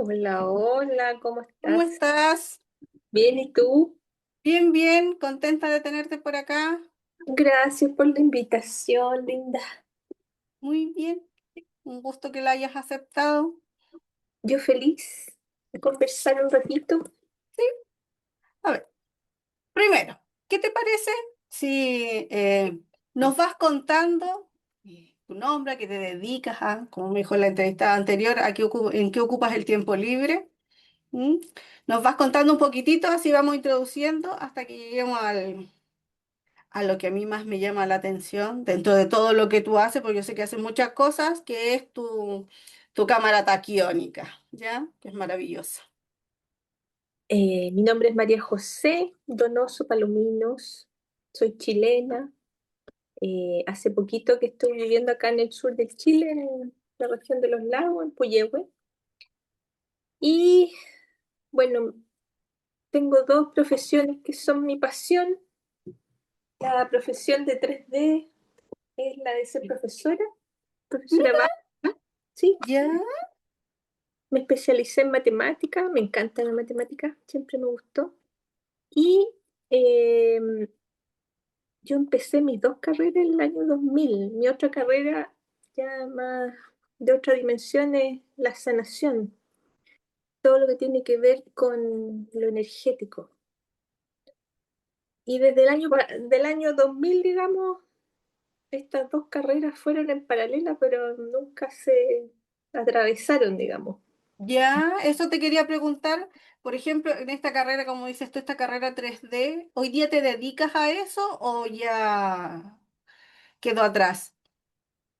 Hola, hola, ¿cómo ¿Cómo estás? estás? Bien, ¿y tú? Bien, bien, contenta de tenerte por acá. Gracias por la invitación, linda. Muy bien, un gusto que la hayas aceptado. Yo feliz de conversar un ratito. Sí, a ver, primero, ¿qué te parece si nos vas contando tu nombre, a qué te dedicas, como me dijo en la entrevista anterior, en qué ocupas el tiempo libre? ¿Mm? Nos vas contando un poquitito, así vamos introduciendo hasta que lleguemos a lo que a mí más me llama la atención dentro de todo lo que tú haces, porque yo sé que haces muchas cosas, que es tu cámara taquiónica, ¿ya? Que es maravillosa. Mi nombre es María José Donoso Palominos. Soy chilena. Hace poquito que estoy viviendo acá en el sur del Chile, en la región de los lagos, en Puyehue. Y bueno, tengo dos profesiones que son mi pasión. La profesión de 3D es la de ser profesora, profesora Mira, básica, ¿sí? ya, Me especialicé en matemática, me encanta la matemática, siempre me gustó. Y eh, yo empecé mis dos carreras en el año 2000. Mi otra carrera, ya más de otra dimensión, es la sanación, todo lo que tiene que ver con lo energético. Y desde del año 2000, digamos, estas dos carreras fueron en paralela, pero nunca se atravesaron, digamos. ya, eso te quería preguntar. Por ejemplo, en esta carrera, como dices tú, esta carrera 3D, ¿hoy día te dedicas a eso o ya quedó atrás?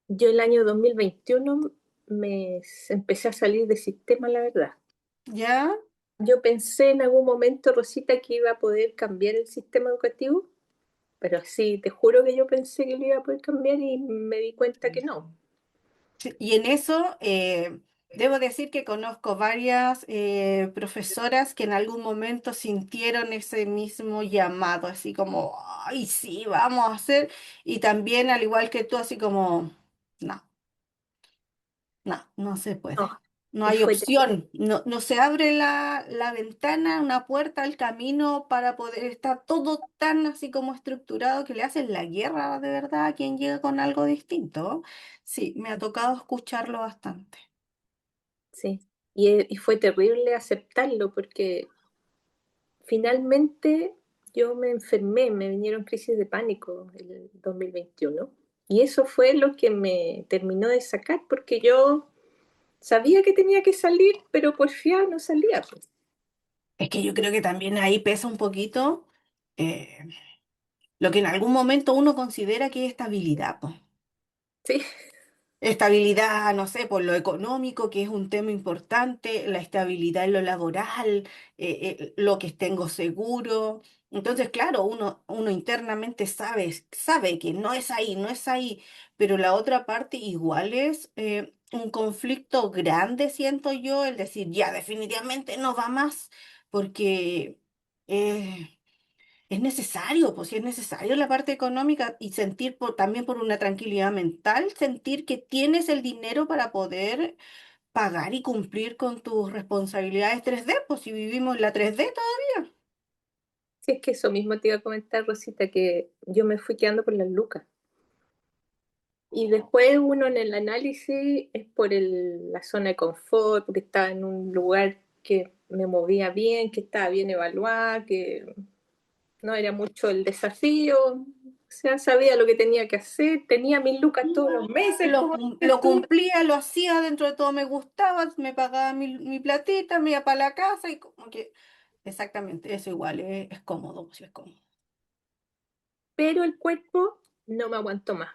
Yo el año 2021 empecé a salir del sistema, la verdad. ¿Ya? Yo pensé en algún momento, Rosita, que iba a poder cambiar el sistema educativo, pero sí, te juro que yo pensé que lo iba a poder cambiar y me di cuenta que no. Sí, y en eso debo decir que conozco varias profesoras que en algún momento sintieron ese mismo llamado, así como, ay, sí, vamos a hacer, y también al igual que tú, así como, no, no, no se puede, No, no hay fue opción, no, no se abre la ventana, una puerta al camino para poder estar todo tan así como estructurado que le hacen la guerra de verdad a quien llega con algo distinto. Sí, me ha tocado escucharlo bastante. sí. Y fue terrible aceptarlo porque finalmente yo me enfermé, me vinieron crisis de pánico el 2021. Y eso fue lo que me terminó de sacar porque yo sabía que tenía que salir, pero porfiado no salía, pues. Es que yo creo que también ahí pesa un poquito eh, lo que en algún momento uno considera que es estabilidad, po. Sí, Estabilidad, no sé, por lo económico, que es un tema importante, la estabilidad en lo laboral, lo que tengo seguro. Entonces, claro, uno internamente sabe que no es ahí, no es ahí, pero la otra parte igual es un conflicto grande, siento yo, el decir, ya, definitivamente no va más, porque eh, es necesario, pues sí es necesario la parte económica y sentir también por una tranquilidad mental, sentir que tienes el dinero para poder pagar y cumplir con tus responsabilidades 3D, pues si vivimos en la 3D todavía. sí, es que eso mismo te iba a comentar, Rosita, que yo me fui quedando por las lucas. Y después uno en el análisis es por la zona de confort, porque estaba en un lugar que me movía bien, que estaba bien evaluada, que no era mucho el desafío, o sea, sabía lo que tenía que hacer, tenía mis lucas todos los meses, como dices Lo tú. cumplía, lo hacía, dentro de todo me gustaba, me pagaba mi platita, me iba para la casa y como que exactamente, eso igual es cómodo, pues sí es cómodo. Pero el cuerpo no me aguantó más.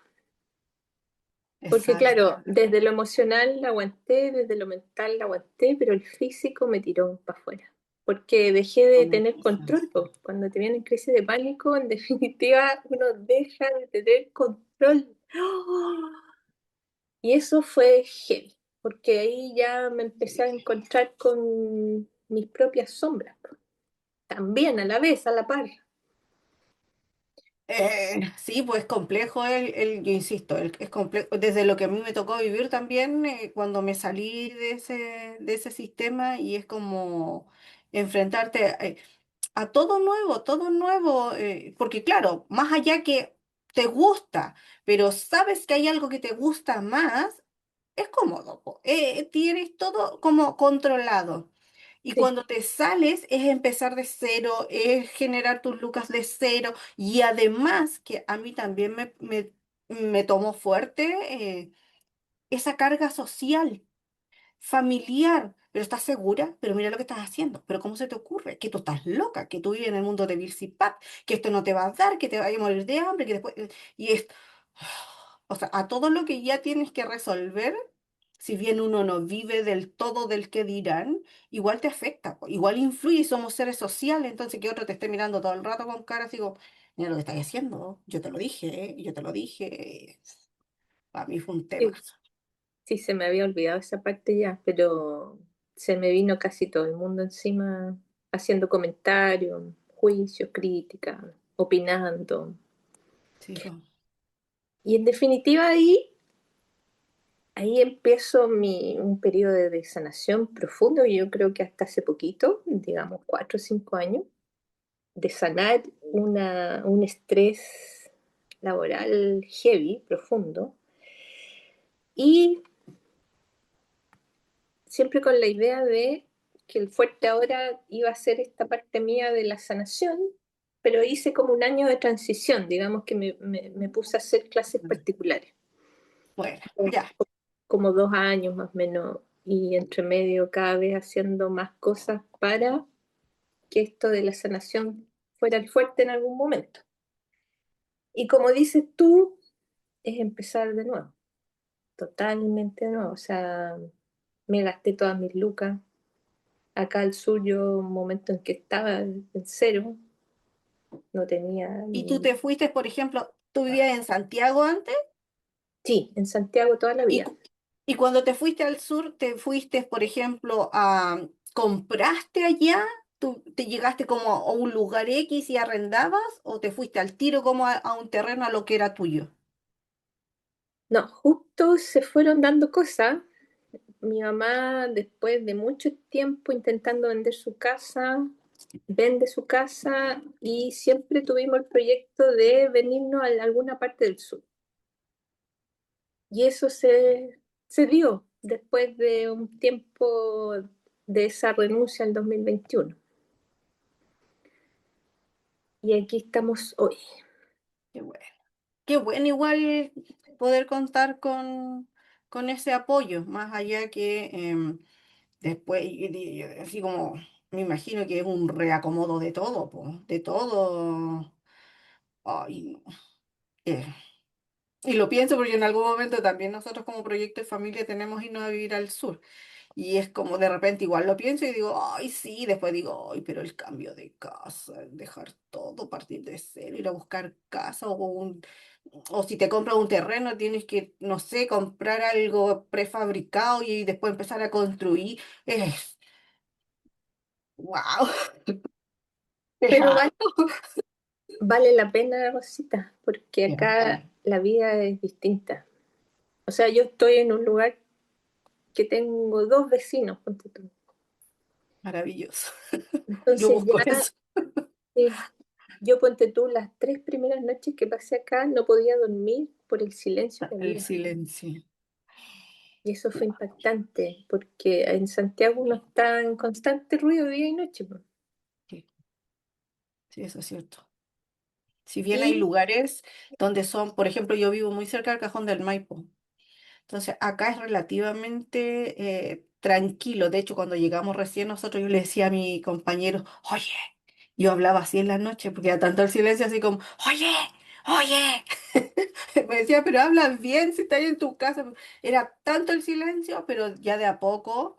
Porque Exacto. claro, desde lo emocional la aguanté, desde lo mental la aguanté, pero el físico me tiró para afuera. Porque dejé de tener control, po. Cuando te vienen crisis de pánico, en definitiva uno deja de tener control. ¡Oh! Y eso fue heavy, porque ahí ya me empecé a encontrar con mis propias sombras, po. También a la vez, a la par. Sí, pues complejo yo insisto, es complejo. Desde lo que a mí me tocó vivir también, cuando me salí de ese sistema y es como enfrentarte a todo nuevo, porque claro, más allá que te gusta, pero sabes que hay algo que te gusta más, es cómodo, po. Tienes todo como controlado. Y Sí, cuando te sales es empezar de cero, es generar tus lucas de cero. Y además que a mí también me tomó fuerte esa carga social, familiar. Pero estás segura, pero mira lo que estás haciendo. Pero ¿cómo se te ocurre? Que tú estás loca, que tú vives en el mundo de Bill Pat, que esto no te va a dar, que te vaya a morir de hambre, que después... Y es... O sea, a todo lo que ya tienes que resolver, si bien uno no vive del todo del que dirán, igual te afecta, po, igual influye, somos seres sociales, entonces que otro te esté mirando todo el rato con cara así como, mira lo que estás haciendo, yo te lo dije, yo te lo dije. Para mí fue un tema. sí, sí, se me había olvidado esa parte ya, pero se me vino casi todo el mundo encima haciendo comentarios, juicios, críticas, opinando. Sí, po. Y en definitiva ahí empiezo un periodo de sanación profundo, y yo creo que hasta hace poquito, digamos 4 o 5 años, de sanar un estrés laboral heavy, profundo, y siempre con la idea de que el fuerte ahora iba a ser esta parte mía de la sanación, pero hice como un año de transición, digamos que me puse a hacer clases particulares, Bueno, ya. como 2 años más o menos, y entre medio cada vez haciendo más cosas para que esto de la sanación fuera el fuerte en algún momento. Y como dices tú, es empezar de nuevo, totalmente de nuevo. O sea, me gasté todas mis lucas. Acá al sur yo, un momento en que estaba en cero, no tenía ¿Y tú ni... te fuiste, por ejemplo, tú vivías en Santiago antes? Sí, en Santiago toda la Y, vida. y cuando te fuiste al sur, te fuiste, por ejemplo, ¿compraste allá? ¿Tú te llegaste como a un lugar X y arrendabas? ¿O te fuiste al tiro como a un terreno a lo que era tuyo? No, justo se fueron dando cosas. Mi mamá, después de mucho tiempo intentando vender su casa, vende su casa, y siempre tuvimos el proyecto de venirnos a alguna parte del sur. Y eso se dio después de un tiempo de esa renuncia en 2021. Y aquí estamos hoy. Qué bueno. Qué bueno igual poder contar con ese apoyo, más allá que después, así como, me imagino que es un reacomodo de todo, po, de todo. Ay, no. Eh, Y lo pienso porque en algún momento también nosotros como proyecto de familia tenemos irnos a vivir al sur. Y es como de repente igual lo pienso y digo, ay, sí, después digo, ay, pero el cambio de casa, dejar todo, partir de cero, ir a buscar casa o si te compras un terreno tienes que, no sé, comprar algo prefabricado y después empezar a construir. Es, wow, es Pero harto. vale la pena, Rosita, porque acá Siempre. la vida es distinta. O sea, yo estoy en un lugar que tengo dos vecinos, ponte tú. Maravilloso. Yo Entonces busco ya, eso. yo ponte tú, las 3 primeras noches que pasé acá no podía dormir por el silencio que El había. silencio. Y eso fue impactante, porque en Santiago uno está en constante ruido día y noche, po. Sí, sí, eso es cierto. Si bien hay Y, lugares donde son, por ejemplo, yo vivo muy cerca del Cajón del Maipo, entonces acá es relativamente tranquilo. De hecho, cuando llegamos recién nosotros, yo le decía a mi compañero, oye, yo hablaba así en la noche porque era tanto el silencio así como, oye, oye. Me decía, pero hablas bien si estás en tu casa. Era tanto el silencio, pero ya de a poco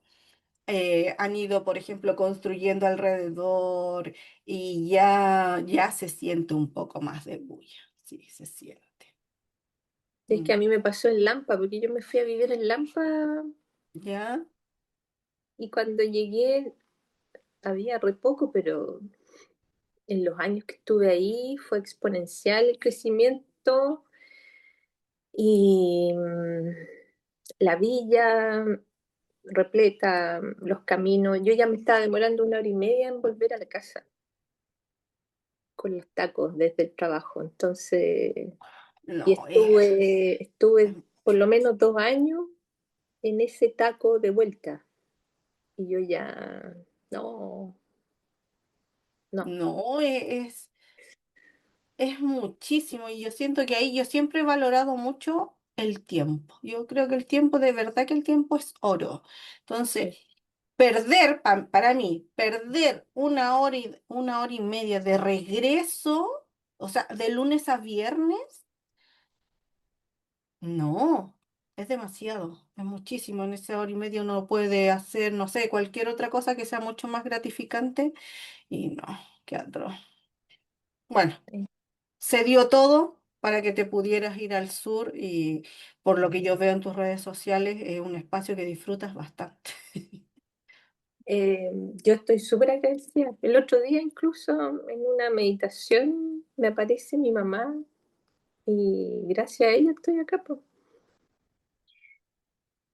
han ido, por ejemplo, construyendo alrededor y ya se siente un poco más de bulla. Sí, se siente. es que Mm. a mí me pasó en Lampa, porque yo me fui a vivir en Lampa, ¿Ya? y cuando llegué había re poco, pero En los años que estuve ahí fue exponencial el crecimiento y la villa repleta, los caminos. Yo ya me estaba demorando 1 hora y media en volver a la casa con los tacos desde el trabajo. Entonces, y No, estuve por lo menos 2 años en ese taco de vuelta. Y yo ya, no, no. no, es muchísimo y yo siento que ahí yo siempre he valorado mucho el tiempo. Yo creo que el tiempo, de verdad que el tiempo es oro. Entonces, Sí, perder, para mí, perder 1 hora y media de regreso, o sea, de lunes a viernes, no, es demasiado, es muchísimo. En esa hora y media uno puede hacer, no sé, cualquier otra cosa que sea mucho más gratificante y no, qué atroz. Bueno. sí. Se dio todo para que te pudieras ir al sur y por lo que yo veo en tus redes sociales es un espacio que disfrutas bastante. Eh, yo estoy súper agradecida. El otro día incluso en una meditación me aparece mi mamá y gracias a ella estoy acá, po.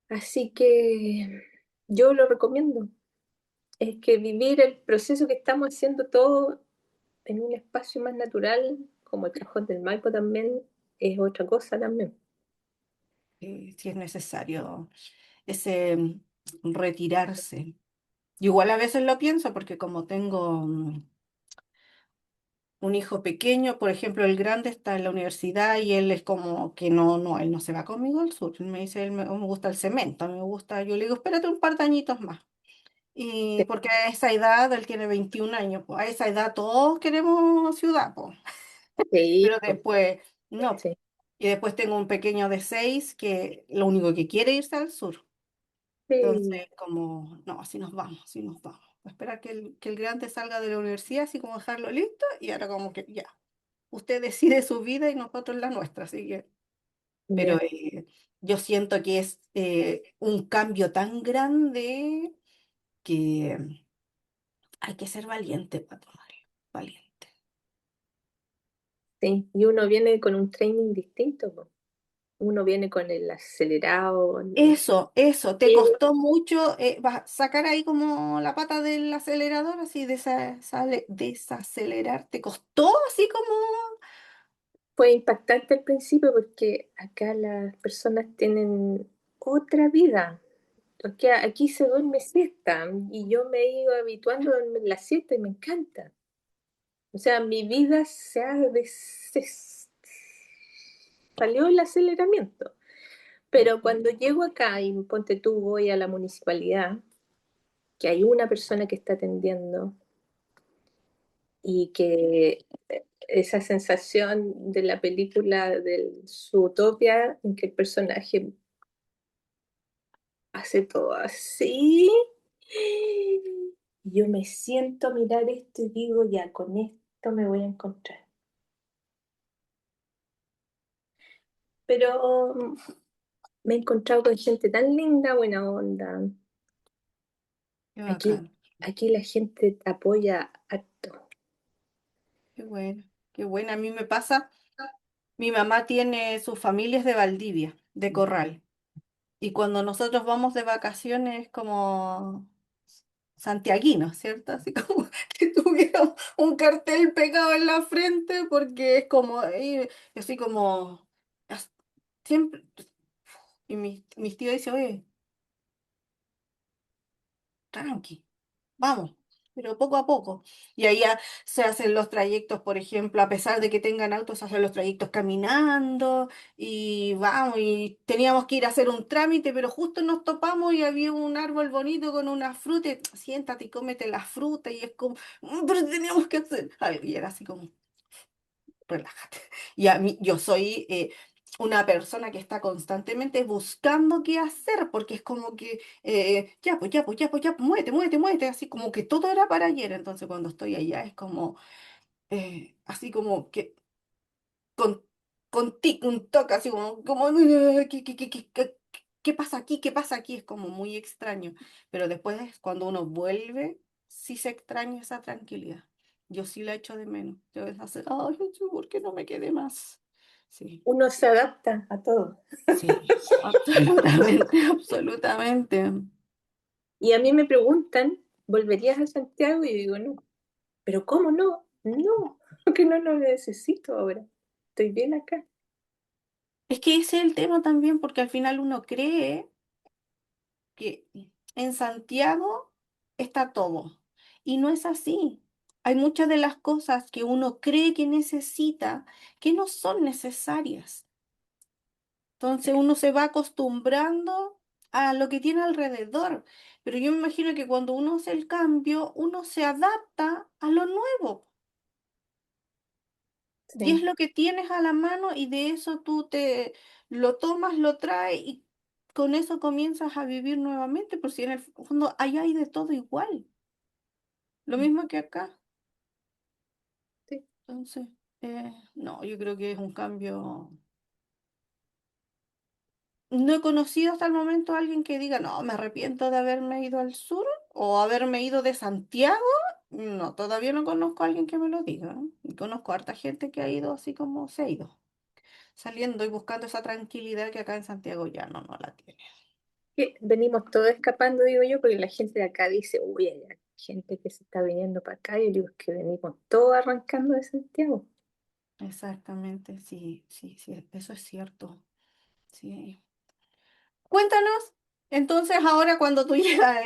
Así que yo lo recomiendo. Es que vivir el proceso que estamos haciendo todo en un espacio más natural, como el Cajón del Maipo también, es otra cosa también. Si es necesario ese retirarse. Yo igual a veces lo pienso porque como tengo un hijo pequeño, por ejemplo, el grande está en la universidad y él es como que no, él no se va conmigo al sur. Él me dice, me gusta el cemento, me gusta, yo le digo, espérate un par de añitos más. Y Sí, porque a esa edad, él tiene 21 años, pues a esa edad todos queremos ciudad, pues. sí, Pero po, después, no. sí, Y después tengo un pequeño de 6 que lo único que quiere es irse al sur. sí, Entonces, como, no, así nos vamos, así nos vamos. Esperar que el grande salga de la universidad, así como dejarlo listo, y ahora como que ya, usted decide su vida y nosotros la nuestra, así que, pero ya, yo siento que es un cambio tan grande que hay que ser valiente para tomarlo, valiente. sí. Y uno viene con un training distinto, po. Uno viene con el acelerado, Eso, ¿te costó mucho sacar ahí como la pata del acelerador, así desacelerar? ¿Te costó así como? fue impactante al principio porque acá las personas tienen otra vida. Porque aquí se duerme siesta y yo me he ido habituando a dormir la siesta y me encanta. O sea, mi vida salió el aceleramiento. Pero cuando llego acá y ponte tú, voy a la municipalidad, que hay una persona que está atendiendo y que esa sensación de la película de Zootopia, en que el personaje hace todo así, yo me siento a mirar esto y digo, ya, con esto me voy a encontrar. Pero me he encontrado con gente tan linda, buena onda. Qué Aquí, bacán, aquí la gente te apoya harto. qué bueno, qué bueno. A mí me pasa, mi mamá tiene sus familias de Valdivia, de Corral. Y cuando nosotros vamos de vacaciones como santiaguinos, ¿cierto? Así como que tuviera un cartel pegado en la frente porque es como, así como, as- siempre, y mis tíos dicen, oye, tranqui, vamos, pero poco a poco. Y ahí ya se hacen los trayectos, por ejemplo, a pesar de que tengan autos, se hacen los trayectos caminando y vamos, y teníamos que ir a hacer un trámite, pero justo nos topamos y había un árbol bonito con una fruta, y, siéntate y cómete la fruta, y es como, pero teníamos que hacer algo, y era así como, relájate. Y a mí, yo soy una persona que está constantemente buscando qué hacer, porque es como que, ya, pues, ya, pues, ya, pues, ya, pues, muévete, muévete, muévete, así como que todo era para ayer. Entonces, cuando estoy allá, es como, así como que con, un toque, así como, ¿qué pasa aquí? ¿Qué pasa aquí? Es como muy extraño. Pero después, cuando uno vuelve, sí se extraña esa tranquilidad. Yo sí la echo de menos. Yo a hacer, ay, ¿por qué no me quedé más? Sí, Uno se adapta a todo. sí, absolutamente, absolutamente. Y a mí me preguntan, ¿volverías a Santiago? Y yo digo, no. ¿Pero cómo no? No, porque no lo necesito ahora. Estoy bien acá. Es que ese es el tema también, porque al final uno cree que en Santiago está todo. Y no es así. Hay muchas de las cosas que uno cree que necesita que no son necesarias. Entonces uno se va acostumbrando a lo que tiene alrededor. Pero yo me imagino que cuando uno hace el cambio, uno se adapta a lo nuevo. Y es Sí, lo que tienes a la mano y de eso tú te lo tomas, lo traes y con eso comienzas a vivir nuevamente, por si en el fondo allá hay de todo igual, lo mismo que acá. sí. Entonces, no, yo creo que es un cambio. No he conocido hasta el momento a alguien que diga, no, me arrepiento de haberme ido al sur o haberme ido de Santiago. No, todavía no conozco a alguien que me lo diga, ¿no? Y conozco a harta gente que ha ido así como se ha ido, saliendo y buscando esa tranquilidad que acá en Santiago ya no la tiene. Que venimos todos escapando, digo yo, porque la gente de acá dice, uy, hay gente que se está viniendo para acá. Y yo digo, es que venimos todos arrancando de Santiago. Exactamente, sí, sí, sí, eso es cierto. Sí. Cuéntanos, entonces ahora cuando tú llegas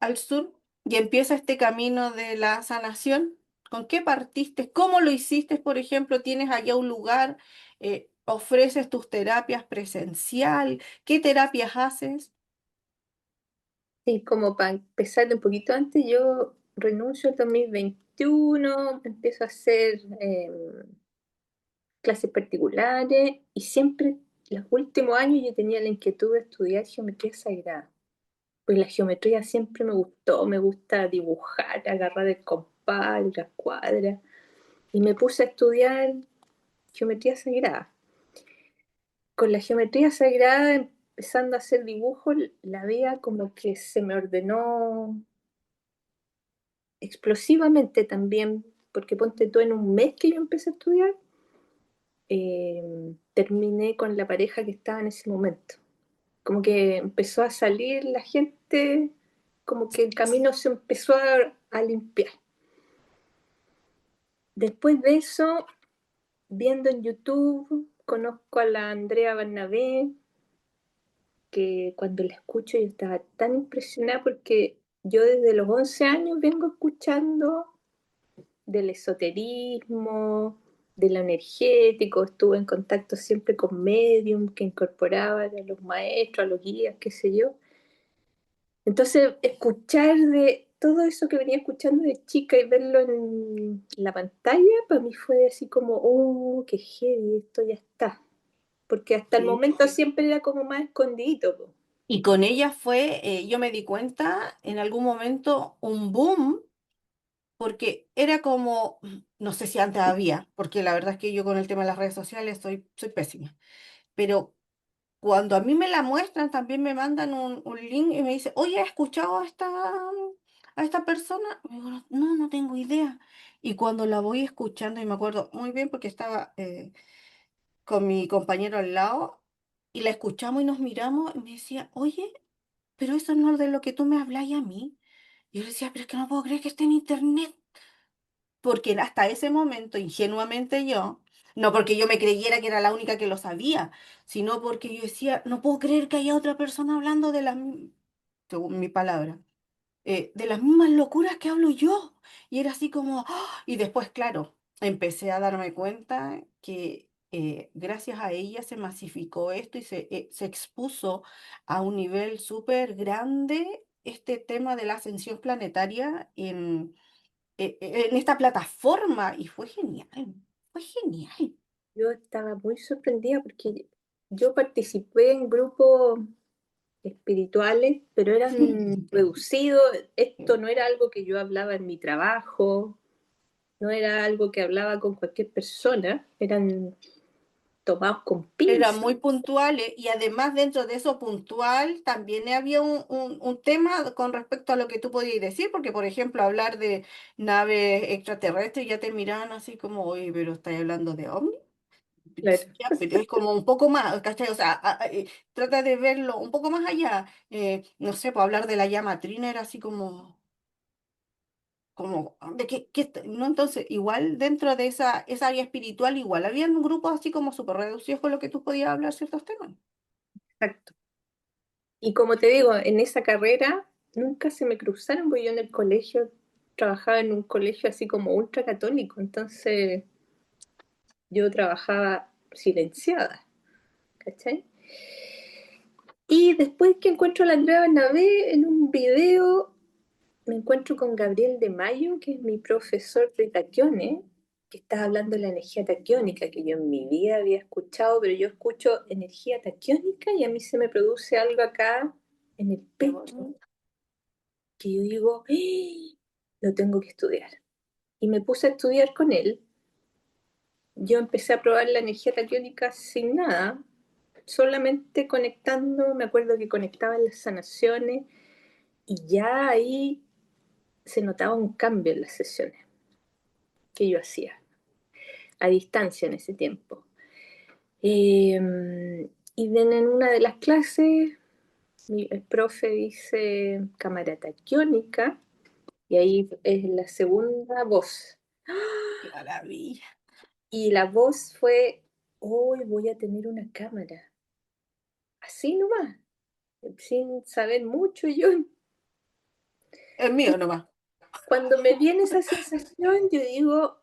al sur y empieza este camino de la sanación, ¿con qué partiste? ¿Cómo lo hiciste? Por ejemplo, ¿tienes allá un lugar? ¿Ofreces tus terapias presencial? ¿Qué terapias haces? Y como para empezar un poquito antes, yo renuncio al 2021, empiezo a hacer clases particulares y siempre, los últimos años, yo tenía la inquietud de estudiar geometría sagrada. Pues la geometría siempre me gustó, me gusta dibujar, agarrar el compás, la cuadra. Y me puse a estudiar geometría sagrada. Con la geometría sagrada, empezando a hacer dibujos, la vida como que se me ordenó explosivamente también, porque ponte tú en un mes que yo empecé a estudiar, terminé con la pareja que estaba en ese momento. Como que empezó a salir la gente, como que el camino se empezó a limpiar. Después de eso, viendo en YouTube, conozco a la Andrea Bernabé, que cuando la escucho yo estaba tan impresionada porque yo desde los 11 años vengo escuchando del esoterismo, de lo energético, estuve en contacto siempre con medium que incorporaban a los maestros, a los guías, qué sé yo. Entonces, escuchar de todo eso que venía escuchando de chica y verlo en la pantalla, para mí fue así como, oh, qué heavy, esto ya está. Porque hasta el Sí. momento siempre era como más escondidito, po. Y con ella fue, yo me di cuenta en algún momento, un boom, porque era como, no sé si antes había, porque la verdad es que yo con el tema de las redes sociales soy pésima, pero cuando a mí me la muestran, también me mandan un link y me dice, oye, ¿has escuchado a esta persona? Y digo, no, no tengo idea. Y cuando la voy escuchando, y me acuerdo muy bien porque estaba con mi compañero al lado, y la escuchamos y nos miramos, y me decía, oye, pero eso no es de lo que tú me hablas a mí. Y yo le decía, pero es que no puedo creer que esté en internet. Porque hasta ese momento, ingenuamente yo, no porque yo me creyera que era la única que lo sabía, sino porque yo decía, no puedo creer que haya otra persona hablando de según mi palabra, de las mismas locuras que hablo yo. Y era así como, ¡ah! Y después, claro, empecé a darme cuenta que gracias a ella se masificó esto y se expuso a un nivel súper grande este tema de la ascensión planetaria en esta plataforma y fue genial. Yo estaba muy sorprendida porque yo participé en grupos espirituales, pero eran reducidos. Esto no era algo que yo hablaba en mi trabajo, no era algo que hablaba con cualquier persona, eran tomados con Eran pinzas. muy puntuales y además dentro de eso puntual también había un tema con respecto a lo que tú podías decir, porque por ejemplo hablar de naves extraterrestres ya te miraban así como, oye, pero ¿estás hablando de ovnis? Claro, Ya, pero es como un poco más, ¿cachai? O sea, trata de verlo un poco más allá. No sé, pues hablar de la llama trina era así como, ¿de no? Entonces, igual dentro de esa área espiritual, igual habían grupos así como súper reducidos con lo que tú podías hablar ciertos temas. exacto. Y como te digo, en esa carrera nunca se me cruzaron, porque yo en el colegio trabajaba en un colegio así como ultra católico, entonces yo trabajaba silenciada, ¿cachai? Y después que encuentro a la Andrea Bernabé en un video, me encuentro con Gabriel de Mayo, que es mi profesor de taquiones, que está hablando de la energía taquiónica, que yo en mi vida había escuchado, pero yo escucho energía taquiónica y a mí se me produce algo acá en el Qué pecho, bonito. que yo digo, ¡ah! Lo tengo que estudiar. Y me puse a estudiar con él. Yo empecé a probar la energía taquiónica sin nada, solamente conectando, me acuerdo que conectaba en las sanaciones y ya ahí se notaba un cambio en las sesiones que yo hacía a distancia en ese tiempo. En una de las clases el profe dice cámara taquiónica y ahí es la segunda voz. Qué maravilla. Y la voz fue, hoy voy a tener una cámara. Así nomás, sin saber mucho yo. Es mío nomás. Cuando me viene esa sensación, yo digo,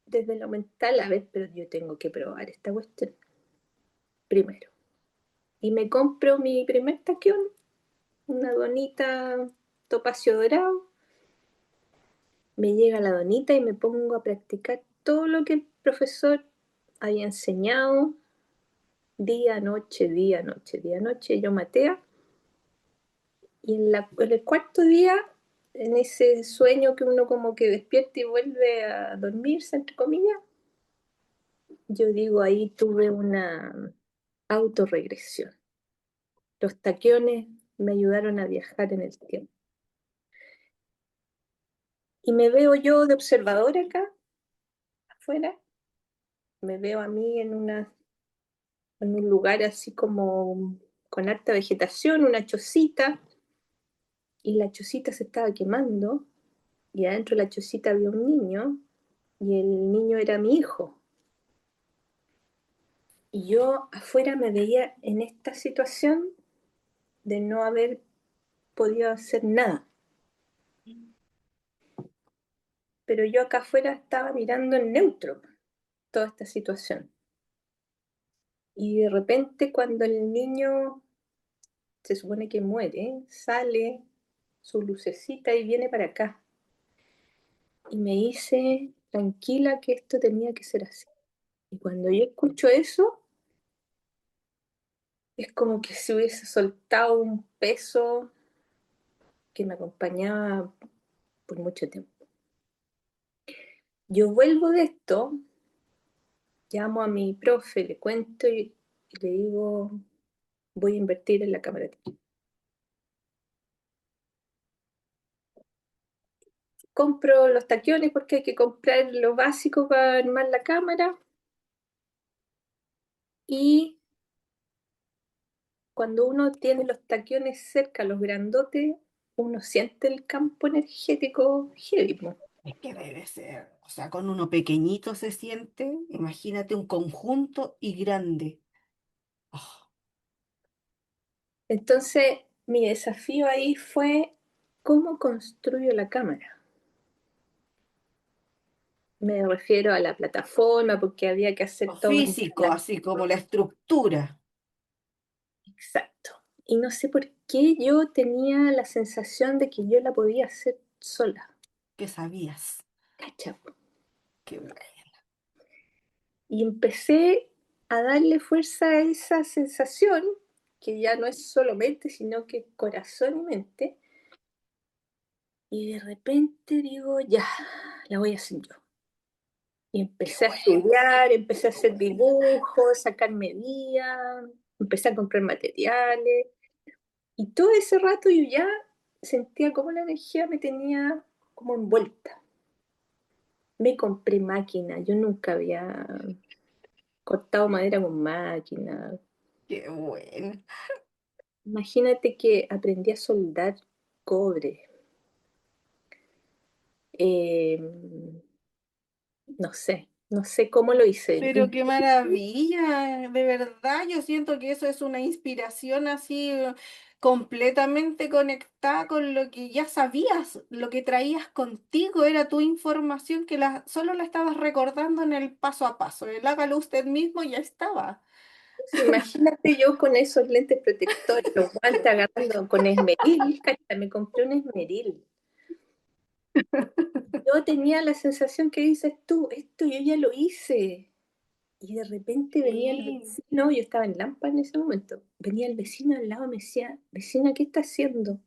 desde lo mental, a ver, pero yo tengo que probar esta cuestión primero. Y me compro mi primer taquión, una donita topacio dorado. Me llega la donita y me pongo a practicar todo lo que el profesor había enseñado, día, noche, día, noche, día, noche. Yo matea. Y en el cuarto día, en ese sueño que uno como que despierta y vuelve a dormirse, entre comillas, yo digo, ahí tuve una autorregresión. Los taquiones me ayudaron a viajar en el tiempo. Y me veo yo de observador acá, afuera, me veo a mí en un lugar así como con harta vegetación, una chocita, y la chocita se estaba quemando, y adentro de la chocita había un niño, y el niño era mi hijo. Y yo afuera me veía en esta situación de no haber podido hacer nada. Pero yo acá afuera estaba mirando en neutro toda esta situación. Y de repente cuando el niño se supone que muere, sale su lucecita y viene para acá. Y me dice, tranquila que esto tenía que ser así. Y cuando yo escucho eso, es como que se hubiese soltado un peso que me acompañaba por mucho tiempo. Yo vuelvo de esto, llamo a mi profe, le cuento y le digo, voy a invertir en la cámara. Compro los taquiones porque hay que comprar lo básico para armar la cámara y cuando uno tiene los taquiones cerca, los grandotes, uno siente el campo energético heavy, po. Es que debe ser. O sea, con uno pequeñito se siente, imagínate un conjunto y grande. Oh, Entonces, mi desafío ahí fue cómo construyo la cámara. Me refiero a la plataforma porque había que hacer lo toda una físico, instalación. así como la estructura. Exacto. Y no sé por qué yo tenía la sensación de que yo la podía hacer sola. ¿Qué sabías? ¿Cachai? Qué bueno. Y empecé a darle fuerza a esa sensación, que ya no es solo mente, sino que corazón y mente. Y de repente digo, ya, la voy a hacer yo. Y Qué empecé a bueno. estudiar, empecé a hacer dibujos, sacar medidas, empecé a comprar materiales. Y todo ese rato yo ya sentía como la energía me tenía como envuelta. Me compré máquina, yo nunca había cortado madera con máquina. Qué bueno. Imagínate que aprendí a soldar cobre. Eh, no sé cómo lo hice. Pero qué maravilla, de verdad, yo siento que eso es una inspiración así completamente conectada con lo que ya sabías, lo que traías contigo, era tu información que solo la estabas recordando en el paso a paso, el hágalo usted mismo ya estaba. Imagínate yo con esos lentes protectores, los guantes agarrando con esmeril, cacha, me compré un esmeril. Yo tenía la sensación que dices tú, esto yo ya lo hice. Y de repente venía el Sí, vecino, yo estaba en Lampa en ese momento, venía el vecino al lado y me decía, vecina, ¿qué está haciendo?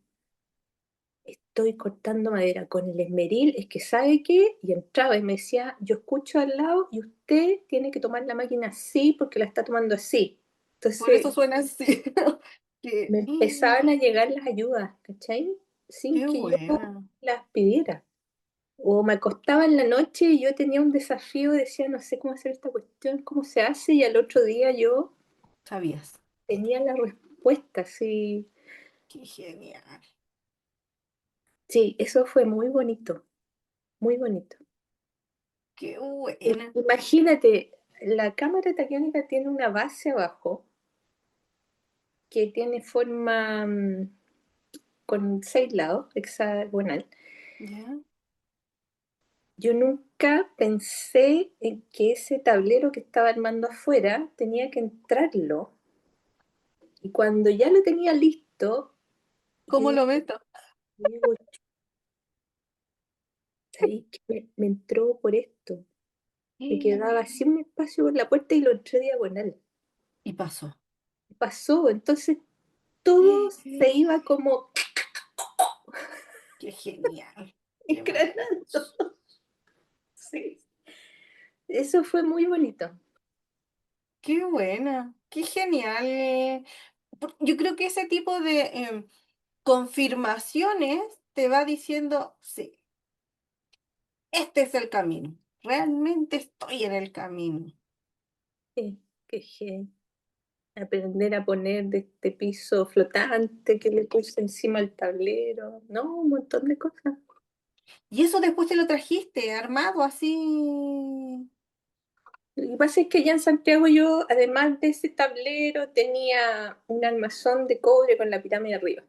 Estoy cortando madera con el esmeril, es que sabe qué, y entraba y me decía, yo escucho al lado y usted tiene que tomar la máquina así porque la está tomando así. por eso Entonces suena así. me empezaban a llegar las ayudas, ¿cachai? Sin Qué que yo buena, las pidiera. O me acostaba en la noche y yo tenía un desafío, decía, no sé cómo hacer esta cuestión, cómo se hace, y al otro día yo sabías. tenía la respuesta, sí. Qué genial, Sí, eso fue muy bonito, muy bonito. qué buena. Imagínate, la cámara taquiónica tiene una base abajo que tiene forma con 6 lados, hexagonal. ¿Ya? Yo nunca pensé en que ese tablero que estaba armando afuera tenía que entrarlo. Y cuando ya lo tenía listo, yo ¿Cómo dije, lo meto? digo, ¿sabéis qué? Me entró por esto. Me quedaba así un espacio por la puerta y lo entré diagonal. Y pasó. Pasó, entonces todo se iba como Qué genial, qué engranando. maravilloso. Sí. Eso fue muy bonito. Qué buena, qué genial. Yo creo que ese tipo de confirmaciones te va diciendo, sí, este es el camino. Realmente estoy en el camino. Sí, qué gen. Aprender a poner de este piso flotante que le puse encima al tablero. No, un montón de cosas. Y eso después te lo trajiste armado así. Lo que pasa es que allá en Santiago yo, además de ese tablero, tenía un armazón de cobre con la pirámide arriba.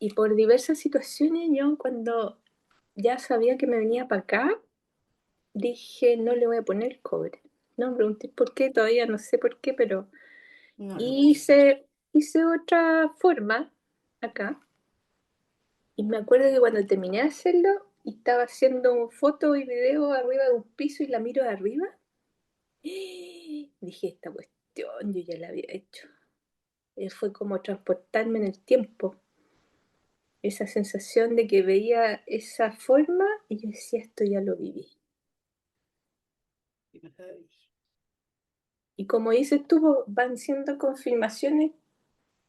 Y por diversas situaciones, yo cuando ya sabía que me venía para acá, dije, no le voy a poner cobre. No me pregunté por qué, todavía no sé por qué, pero No le puse. hice otra forma acá. Y me acuerdo que cuando terminé de hacerlo, y estaba haciendo foto y video arriba de un piso y la miro de arriba, dije, esta cuestión yo ya la había hecho. Fue como transportarme en el tiempo. Esa sensación de que veía esa forma y yo decía, esto ya lo viví. Qué maravilla. Y como dices tú, van siendo confirmaciones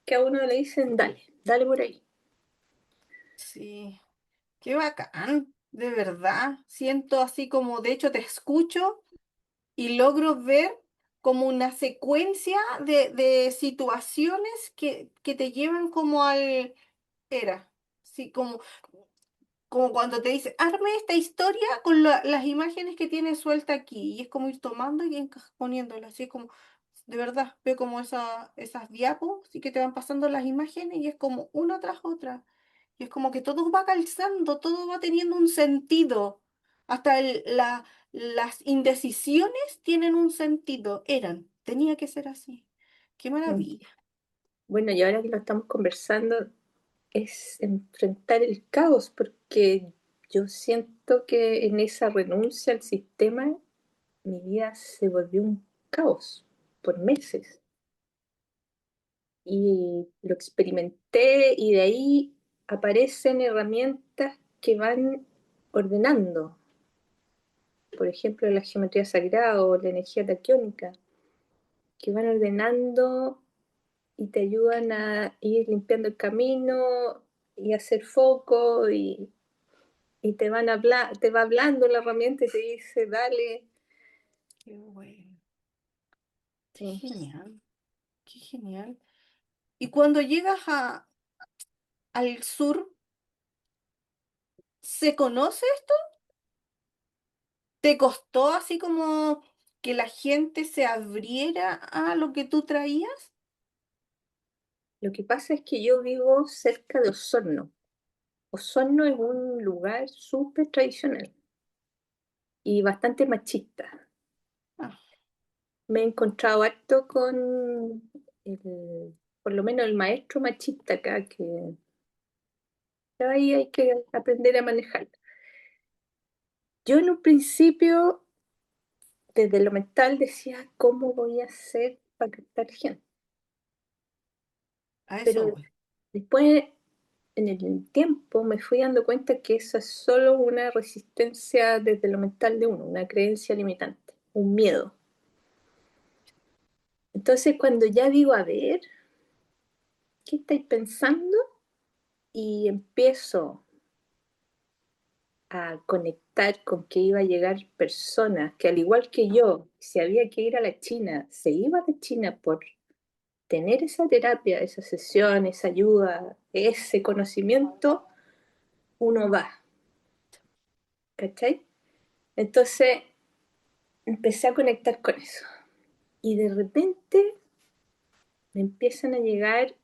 que a uno le dicen, dale, dale por ahí. Sí, qué bacán, de verdad. Siento así como, de hecho, te escucho y logro ver como una secuencia de situaciones que te llevan como al era. Sí, como cuando te dice, arme esta historia con las imágenes que tiene suelta aquí. Y es como ir tomando y poniéndolas. Así es como, de verdad, veo como esas diapos, sí que te van pasando las imágenes y es como una tras otra. Y es como que todo va calzando, todo va teniendo un sentido. Hasta las indecisiones tienen un sentido. Tenía que ser así. Qué Mm. maravilla. Bueno, y ahora que lo estamos conversando, es enfrentar el caos, porque yo siento que en esa renuncia al sistema, mi vida se volvió un caos por meses. Y lo experimenté y de ahí aparecen herramientas que van ordenando. por ejemplo, la geometría sagrada o la energía taquiónica, que van ordenando y te ayudan a ir limpiando el camino y hacer foco y te va hablando la herramienta y te dice, dale. Qué bueno, qué Sí. genial, qué genial. Y cuando llegas al sur, ¿se conoce esto? ¿Te costó así como que la gente se abriera a lo que tú traías? Lo que pasa es que yo vivo cerca de Osorno. Osorno es un lugar súper tradicional y bastante machista. Ah, Me he encontrado harto con por lo menos el maestro machista acá, que ahí hay que aprender a manejar. Yo en un principio, desde lo mental, decía, ¿cómo voy a hacer para captar gente? a eso Pero voy. después, en el tiempo, me fui dando cuenta que esa es solo una resistencia desde lo mental de uno, una creencia limitante, un miedo. Entonces, cuando ya digo, a ver, ¿qué estáis pensando? Y empiezo a conectar con que iba a llegar personas que al igual que yo, si había que ir a la China, se iba de China por tener esa terapia, esa sesión, esa ayuda, ese conocimiento, uno va, ¿cachai? Entonces empecé a conectar con eso y de repente me empiezan a llegar,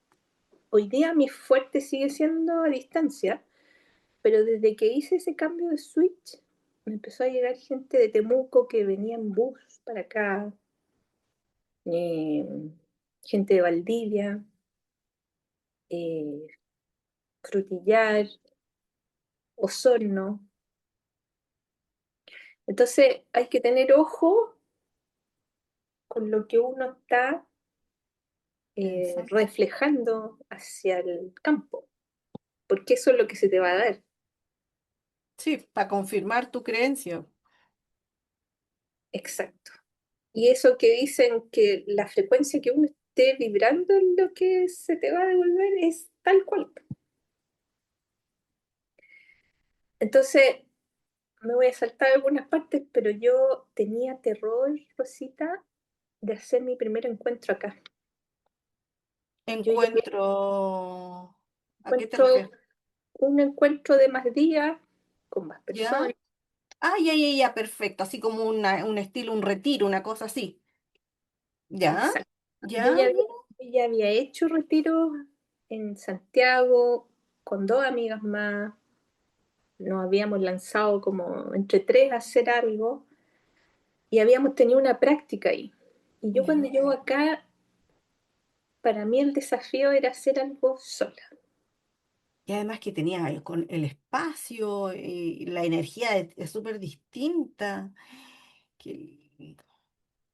hoy día mi fuerte sigue siendo a distancia, pero desde que hice ese cambio de switch, me empezó a llegar gente de Temuco que venía en bus para acá, eh, gente de Valdivia, eh, Frutillar, Osorno. Entonces hay que tener ojo con lo que uno está Exacto. reflejando hacia el campo, porque eso es lo que se te va a dar. Sí, para confirmar tu creencia. Exacto. Y eso que dicen que la frecuencia que uno esté vibrando es lo que se te va a devolver es tal cual. Entonces, me voy a saltar algunas partes, pero yo tenía terror, Rosita, de hacer mi primer encuentro acá. Yo ya había Encuentro. ¿A qué te encuentro refieres? un encuentro de más días con más ¿Ya? personas. Ah, ya, ya, ya, perfecto. Así como un estilo, un retiro, una cosa así. ¿Ya? Exacto. Yo ¿Ya? ya había, Mira. yo ya había hecho retiros en Santiago con dos amigas más. Nos habíamos lanzado como entre tres a hacer algo y habíamos tenido una práctica ahí. Y yo cuando ¿Ya? llego acá, para mí el desafío era hacer algo sola. Y además que tenía con el espacio y la energía es súper distinta. Qué lindo.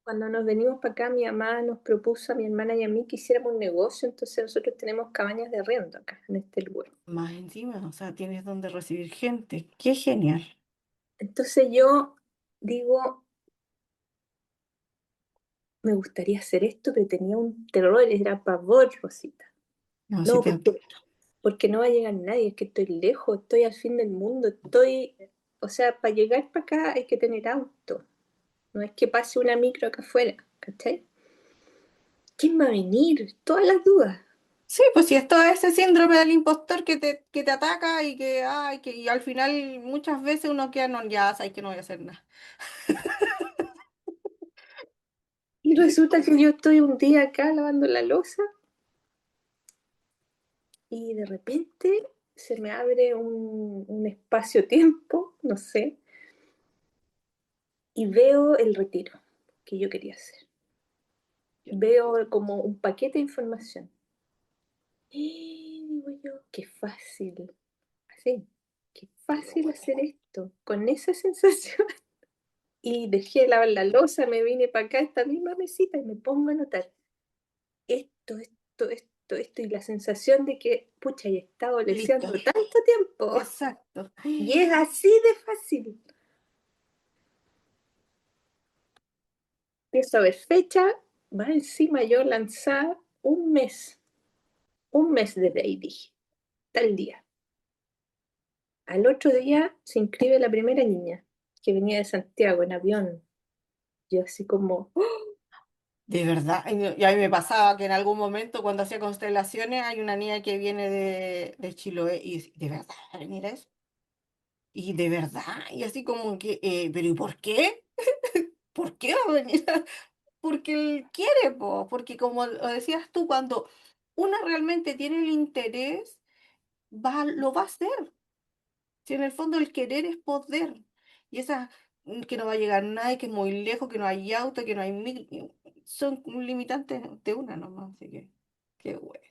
Cuando nos venimos para acá, mi mamá nos propuso a mi hermana y a mí que hiciéramos un negocio, entonces nosotros tenemos cabañas de arriendo acá, en este lugar. Más encima, o sea, tienes donde recibir gente. Qué genial. Entonces yo digo, me gustaría hacer esto, pero tenía un terror, era pavor, Rosita. No, sí No, te... porque no va a llegar nadie, es que estoy lejos, estoy al fin del mundo, o sea, para llegar para acá hay que tener auto, no es que pase una micro acá afuera, ¿cachai? ¿Quién va a venir? Todas las dudas. Sí, pues si esto es ese síndrome del impostor que te ataca y que, ay, que y al final muchas veces uno queda, no, ya sabes que no voy a hacer nada. Y resulta que yo estoy un día acá lavando la loza y de repente se me abre un espacio-tiempo, no sé, y veo el retiro que yo quería hacer. Ya. Veo como un paquete de información. Y digo yo, qué fácil, así, qué Qué fácil bueno. hacer esto, con esa sensación. Y dejé de lavar la loza, me vine para acá a esta misma mesita y me pongo a anotar esto, y la sensación de que, pucha, he estado leseando Listo. tanto tiempo Exacto. y es así de fácil. empiezo a ver fecha, va encima yo lanzar un mes desde ahí dije, tal día. Al otro día se inscribe la primera niña que venía de Santiago en avión. Yo así como, ¡oh! De verdad, y a mí me pasaba que en algún momento cuando hacía constelaciones hay una niña que viene de Chiloé y de verdad, ¿va a venir eso? Y de verdad, y así como que, pero ¿y por qué? ¿Por qué va a venir? Porque él quiere, po, porque como lo decías tú, cuando uno realmente tiene el interés, lo va a hacer. Si en el fondo el querer es poder. Y esa que no va a llegar nadie, que es muy lejos, que no hay auto, que no hay son limitantes de una nomás. Así que, qué bueno,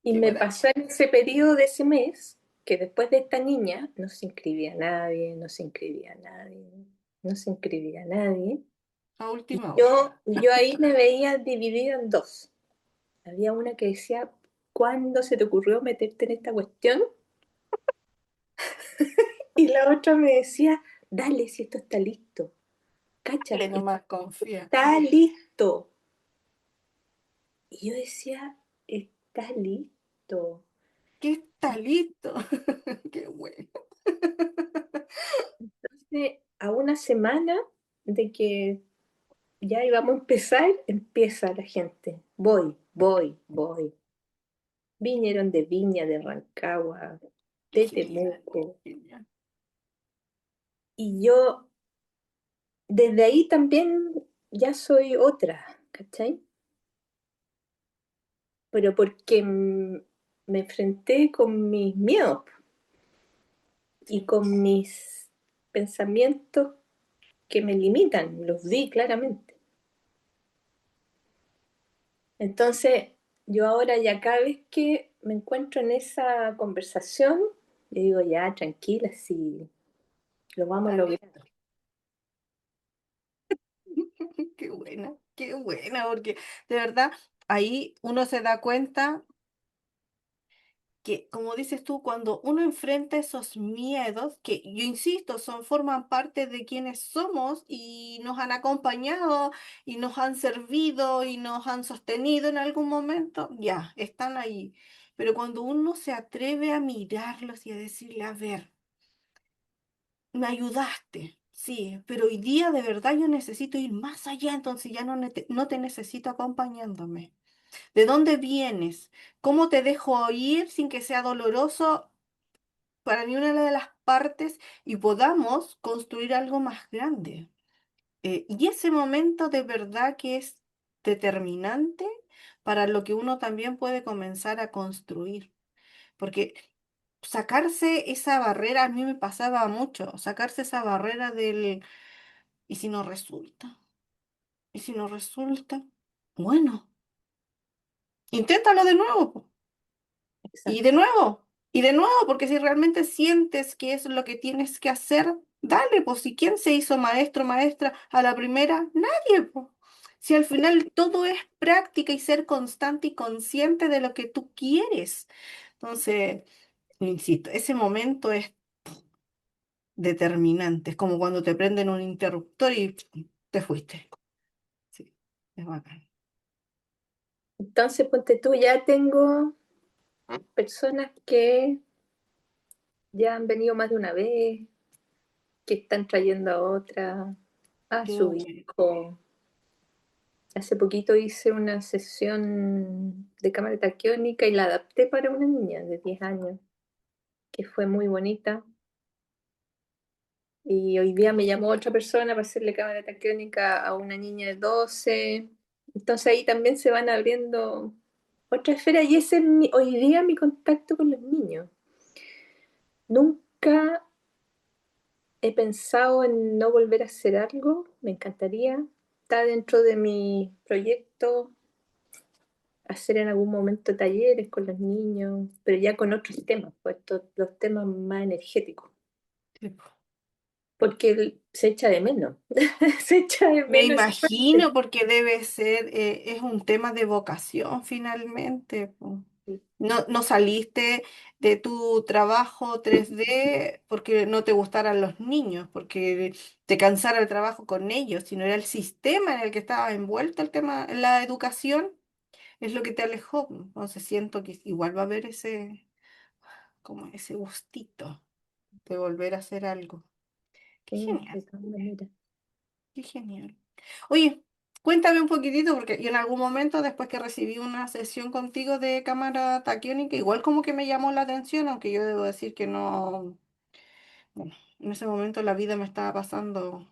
Y qué me buena. pasó en ese periodo de ese mes que después de esta niña no se inscribía nadie, no se inscribía nadie, no se inscribía nadie. A última hora. Yo ahí me veía dividida en dos. Había una que decía, ¿cuándo se te ocurrió meterte en esta cuestión? Y la otra me decía, dale, si esto está listo. Cacha, Dale nomás, confía. está listo. Y yo decía, está listo. Que está listo. Qué bueno. Entonces, a una semana de que ya íbamos a empezar, empieza la gente. Voy, voy, voy. Vinieron de Viña, de Rancagua, Qué de genial, Temuco. genial. Y yo desde ahí también ya soy otra, ¿cachai? Pero porque me enfrenté con mis miedos y Sí. con mis pensamientos que me limitan, los vi claramente. Entonces, yo ahora ya cada vez que me encuentro en esa conversación, yo digo, ya, tranquila, sí, lo vamos a Está lograr. listo. Qué buena, porque de verdad ahí uno se da cuenta que, como dices tú, cuando uno enfrenta esos miedos, que yo insisto, forman parte de quienes somos y nos han acompañado y nos han servido y nos han sostenido en algún momento, ya, están ahí. Pero cuando uno se atreve a mirarlos y a decirle, a ver, me ayudaste. Sí, pero hoy día de verdad yo necesito ir más allá, entonces ya no te necesito acompañándome. ¿De dónde vienes? ¿Cómo te dejo ir sin que sea doloroso para ni una de las partes y podamos construir algo más grande? Y ese momento de verdad que es determinante para lo que uno también puede comenzar a construir. Porque sacarse esa barrera, a mí me pasaba mucho, sacarse esa barrera del, ¿y si no resulta? ¿Y si no resulta? Bueno, inténtalo de nuevo, po. Y de Exacto. nuevo, y de nuevo, porque si realmente sientes que es lo que tienes que hacer, dale, pues si quién se hizo maestro, maestra a la primera, nadie, pues. Si al final todo es práctica y ser constante y consciente de lo que tú quieres. Entonces, insisto, ese momento es determinante, es como cuando te prenden un interruptor y te fuiste. Sí, es bacán. Entonces, ponte tú, ya tengo personas que ya han venido más de una vez, que están trayendo a otra, a Qué su bueno. hijo. Hace poquito hice una sesión de cámara taquiónica y la adapté para una niña de 10 años, que fue muy bonita. Y hoy día me llamó otra persona para hacerle cámara taquiónica a una niña de 12. Entonces ahí también se van abriendo otras esferas y ese es hoy día mi contacto con los niños. Nunca he pensado en no volver a hacer algo, me encantaría. Está dentro de mi proyecto hacer en algún momento talleres con los niños, pero ya con otros temas, pues los temas más energéticos, Sí, po. porque se echa de menos, se echa de Me menos esa parte. imagino porque debe ser, es un tema de vocación finalmente, po. Sí, No saliste de tu trabajo 3D porque no te gustaran los niños, porque te cansara el trabajo con ellos, sino era el sistema en el que estaba envuelto el tema, la educación, es lo que te alejó. Entonces siento que igual va a haber ese, como ese gustito de volver a hacer algo. Qué sí, genial, de todas maneras. qué genial. Oye, cuéntame un poquitito, porque yo en algún momento, después que recibí una sesión contigo de cámara taquiónica, igual como que me llamó la atención, aunque yo debo decir que no, bueno, en ese momento la vida me estaba pasando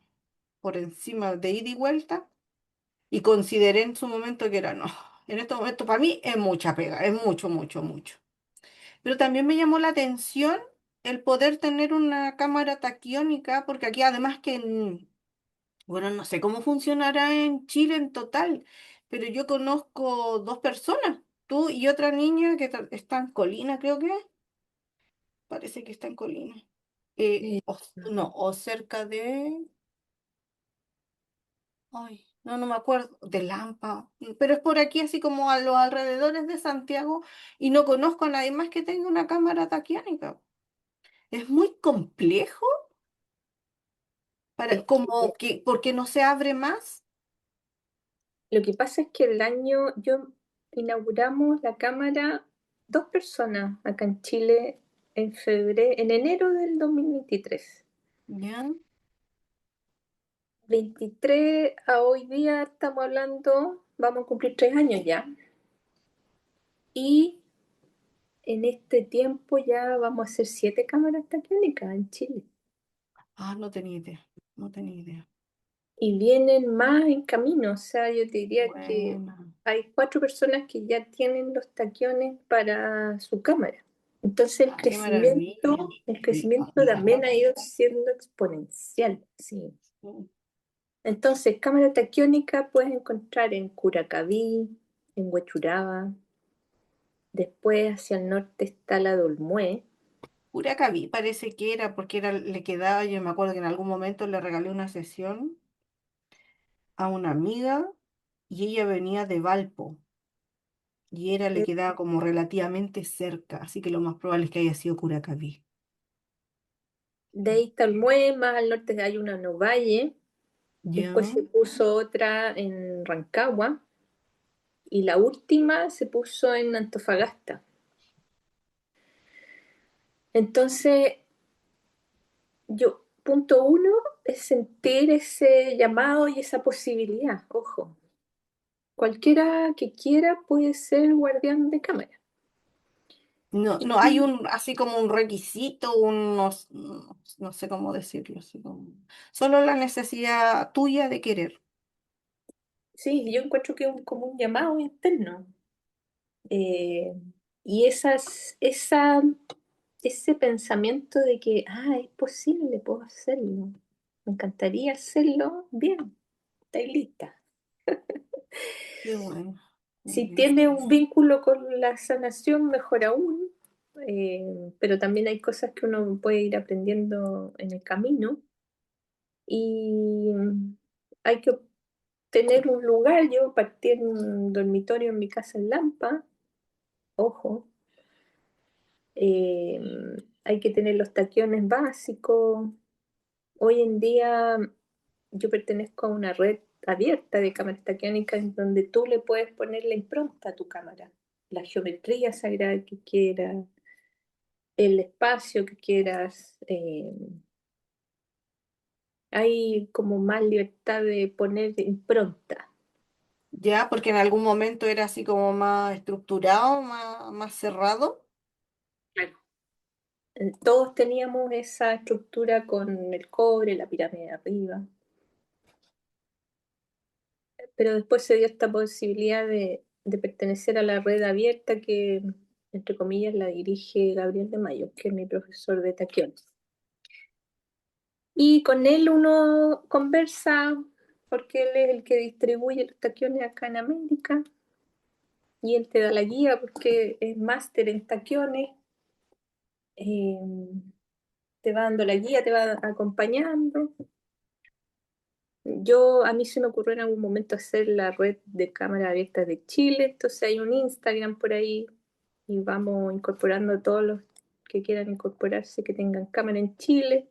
por encima de ida y vuelta, y consideré en su momento que era no. En este momento para mí es mucha pega, es mucho, mucho, mucho. Pero también me llamó la atención el poder tener una cámara taquiónica, porque aquí además que bueno, no sé cómo funcionará en Chile en total, pero yo conozco dos personas, tú y otra niña que está en Colina, creo que es, parece que está en Colina. Eh, No, o cerca de, ay, no me acuerdo, de Lampa, pero es por aquí así como a los alrededores de Santiago y no conozco a nadie más que tenga una cámara taquiánica. Es muy complejo para, es que como que, porque no se abre más. lo que pasa es que el año yo inauguramos la cámara dos personas acá en Chile en febrero, en enero del 2023. ¿Ya? 23 a hoy día estamos hablando, vamos a cumplir 3 años ya. Y en este tiempo ya vamos a hacer 7 cámaras taquiónicas en Chile. Ah, no tenía idea, no tenía idea. Y vienen más en camino, o sea, yo te diría que Bueno, hay 4 personas que ya tienen los taquiones para su cámara. Entonces ah, qué maravilla. el crecimiento también ha ido siendo exponencial, sí. Mm. Entonces, cámara taquiónica puedes encontrar en Curacaví, en Huechuraba, después hacia el norte está la de Olmué. Curacaví parece que era porque era, le quedaba, yo me acuerdo que en algún momento le regalé una sesión a una amiga y ella venía de Valpo y era, le quedaba como relativamente cerca, así que lo más probable es que haya sido Curacaví. De ahí está Olmué, más al norte hay una en Ovalle, después Ya. se puso otra en Rancagua y la última se puso en Antofagasta. Entonces, punto uno es sentir ese llamado y esa posibilidad. Ojo, cualquiera que quiera puede ser guardián de cámara. No hay Y un, así como un requisito, no sé cómo decirlo, así como, solo la necesidad tuya de querer. sí, yo encuentro que es como un llamado interno. Eh, y ese pensamiento de que, es posible, puedo hacerlo. Me encantaría hacerlo bien, estoy lista. Qué bueno. Muy Si bien. tiene un vínculo con la sanación, mejor aún, pero también hay cosas que uno puede ir aprendiendo en el camino y hay que tener un lugar. Yo partí en un dormitorio en mi casa en Lampa, ojo, eh, hay que tener los taquiones básicos. Hoy en día yo pertenezco a una red abierta de cámaras taquiónicas en donde tú le puedes poner la impronta a tu cámara, la geometría sagrada que quieras, el espacio que quieras. Hay como más libertad de poner impronta. Ya, porque en algún momento era así como más estructurado, más cerrado. Claro. Todos teníamos esa estructura con el cobre, la pirámide de arriba, pero después se dio esta posibilidad de pertenecer a la red abierta que, entre comillas, la dirige Gabriel de Mayo, que es mi profesor de taquiones. Y con él uno conversa, porque él es el que distribuye los taquiones acá en América, y él te da la guía porque es máster en taquiones, eh, te va dando la guía, te va acompañando. A mí se me ocurrió en algún momento hacer la red de cámara abierta de Chile, entonces hay un Instagram por ahí y vamos incorporando a todos los que quieran incorporarse, que tengan cámara en Chile.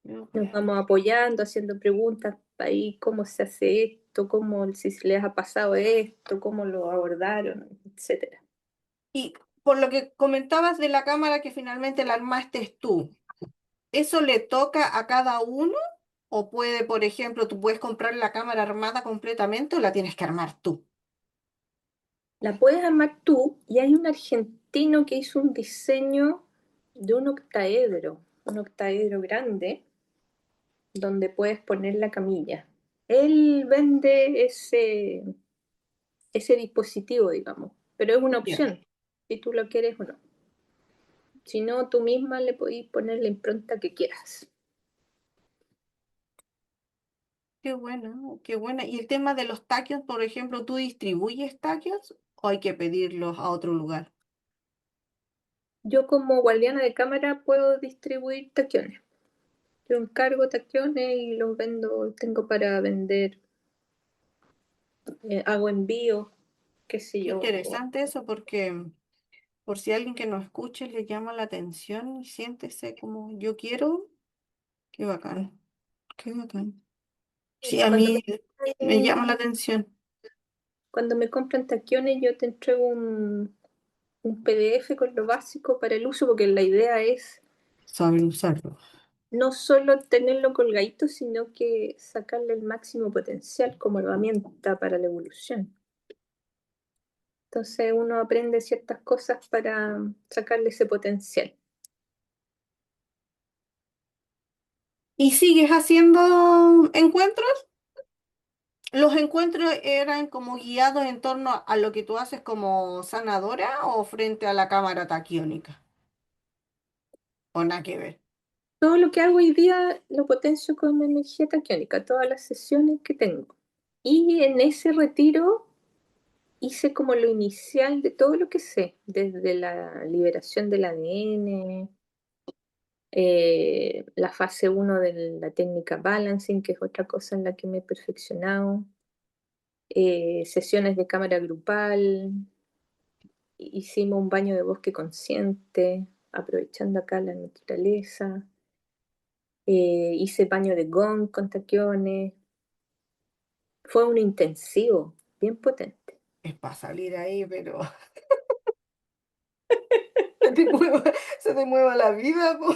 Qué Nos bueno. vamos apoyando, haciendo preguntas ahí, cómo se hace esto, cómo, si se les ha pasado esto, cómo lo abordaron, etcétera. Y por lo que comentabas de la cámara que finalmente la armaste tú, ¿eso le toca a cada uno? ¿O puede, por ejemplo, tú puedes comprar la cámara armada completamente o la tienes que armar tú? La puedes armar tú y hay un argentino que hizo un diseño de un octaedro grande, donde puedes poner la camilla. Él vende ese dispositivo, digamos, pero es una Ya. opción, si tú lo quieres o no. Si no, tú misma le podés poner la impronta que quieras. Qué bueno, qué buena. ¿Y el tema de los taquios, por ejemplo, tú distribuyes taquios o hay que pedirlos a otro lugar? Yo como guardiana de cámara puedo distribuir taquiones. Yo encargo taquiones y los vendo, tengo para vender, hago envío, qué sé Qué yo. interesante eso porque por si alguien que nos escuche le llama la atención y siéntese como yo quiero, qué bacán, qué bacán. Sí, a Cuando mí me llama la atención cuando me compran taquiones, yo te entrego un PDF con lo básico para el uso, porque la idea es saber usarlo. no solo tenerlo colgadito, sino que sacarle el máximo potencial como herramienta para la evolución. Entonces uno aprende ciertas cosas para sacarle ese potencial. ¿Y sigues haciendo encuentros? ¿Los encuentros eran como guiados en torno a lo que tú haces como sanadora o frente a la cámara taquiónica? ¿O nada que ver? Todo lo que hago hoy día lo potencio con energía taquiónica, todas las sesiones que tengo. Y en ese retiro hice como lo inicial de todo lo que sé, desde la liberación del ADN, la fase uno de la técnica balancing, que es otra cosa en la que me he perfeccionado, sesiones de cámara grupal, hicimos un baño de bosque consciente, aprovechando acá la naturaleza, hice baño de gong con taquiones, fue un intensivo, bien potente. Es para salir ahí, pero se te mueva, se te mueva la vida, po.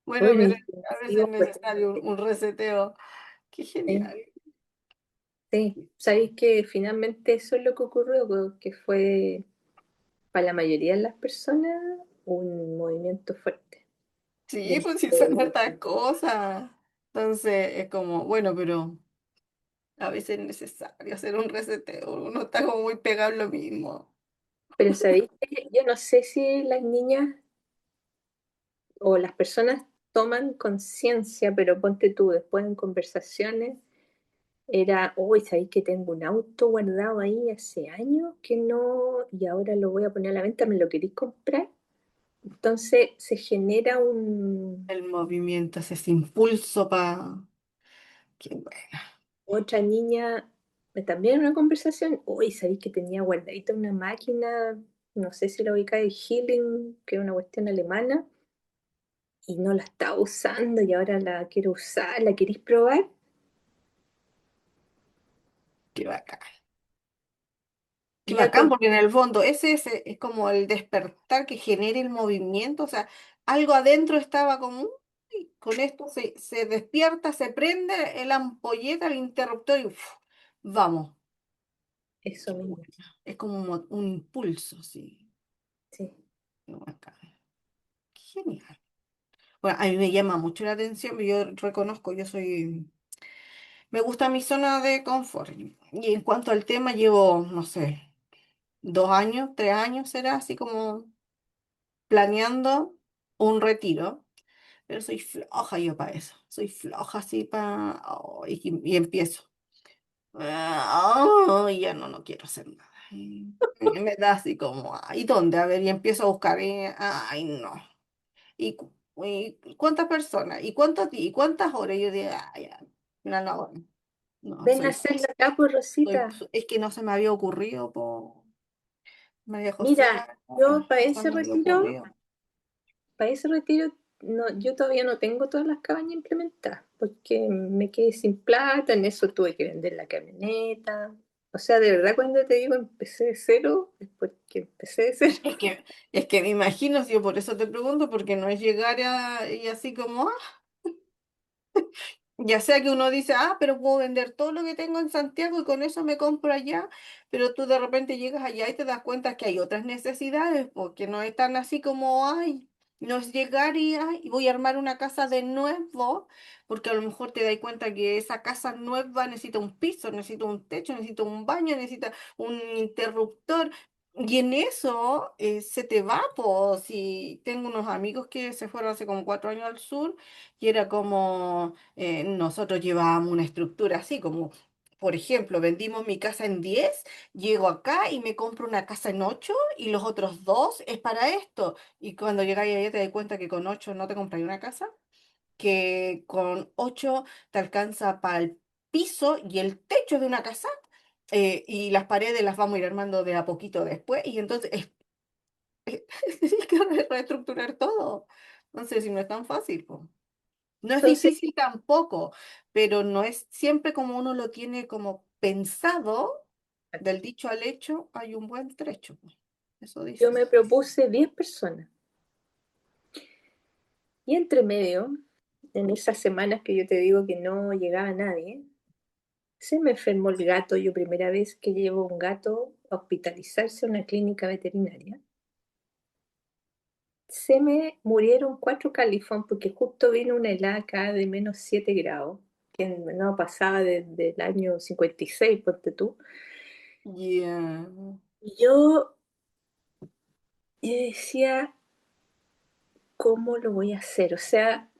Bueno, Fue un pero a veces es intensivo necesario potente. un reseteo. Qué Sí, genial. sí. Sabéis que finalmente eso es lo que ocurrió, que fue para la mayoría de las personas un movimiento fuerte. Sí, Del- pues sí, son hartas cosas. Entonces es como, bueno, pero a veces es necesario hacer un reseteo. Uno está como muy pegado en lo mismo. Pero sabéis que yo no sé si las niñas o las personas toman conciencia, pero ponte tú, después en conversaciones, era, uy, ¿sabéis que tengo un auto guardado ahí hace años que no, y ahora lo voy a poner a la venta, ¿me lo queréis comprar? Entonces se genera El movimiento, ese impulso para... Qué bueno. otra niña, también en una conversación, uy, ¿sabéis que tenía guardadita una máquina? No sé si la ubicáis, de Healing, que es una cuestión alemana, y no la estaba usando y ahora la quiero usar, ¿la queréis probar? Qué bacán. Qué Ya bacán, con porque en el fondo ese es como el despertar que genere el movimiento. O sea, algo adentro estaba como, "Uy", con esto se despierta, se prende el ampolleta, el interruptor y ¡uf! Vamos. eso Qué mismo, bueno. Es como un impulso, sí. sí. Qué bacán. Qué genial. Bueno, a mí me llama mucho la atención, yo reconozco, me gusta mi zona de confort. Y en cuanto al tema, llevo, no sé, 2 años, 3 años, será así como planeando un retiro, pero soy floja yo para eso, soy floja así para... y empiezo. Ya no quiero hacer nada. Y me da así como, ¿y dónde? A ver, y empiezo a buscar, ay, no. ¿Y cuántas personas? ¿Y cuántos días? ¿Y cuántas horas? Y yo digo, ay, ya, no, no, no, Ven a hacerlo acá, por soy- Rosita. es que no se me había ocurrido, po. María Mira, José, yo se me había ocurrido. para ese retiro, no, yo todavía no tengo todas las cabañas implementadas, porque me quedé sin plata, en eso tuve que vender la camioneta. O sea, de verdad cuando te digo empecé de cero, es porque empecé de cero. Es que, es que me imagino, yo por eso te pregunto, porque no es llegar y así como, ya sea que uno dice, pero puedo vender todo lo que tengo en Santiago y con eso me compro allá, pero tú de repente llegas allá y te das cuenta que hay otras necesidades, porque no es tan así como, no es llegar y voy a armar una casa de nuevo, porque a lo mejor te das cuenta que esa casa nueva necesita un piso, necesita un techo, necesita un baño, necesita un interruptor. Y en eso se te va, pues, si tengo unos amigos que se fueron hace como 4 años al sur y era como nosotros llevábamos una estructura así, como, por ejemplo, vendimos mi casa en 10, llego acá y me compro una casa en 8 y los otros 2 es para esto. Y cuando llegáis allá te das cuenta que con 8 no te compras una casa, que con 8 te alcanza para el piso y el techo de una casa. Y las paredes las vamos a ir armando de a poquito después y entonces tienes que reestructurar todo. No sé si no es tan fácil, po. No es Entonces, difícil tampoco, pero no es siempre como uno lo tiene como pensado, del dicho al hecho hay un buen trecho, pues. Eso yo dicen. me propuse 10 personas y entre medio, en esas semanas que yo te digo que no llegaba nadie, se me enfermó el gato, yo primera vez que llevo un gato a hospitalizarse a una clínica veterinaria. Se me murieron 4 califón porque justo vino una helada acá de -7 grados, que no pasaba desde el año 56, ponte tú. Yeah. Y yo decía, ¿cómo lo voy a hacer? O sea,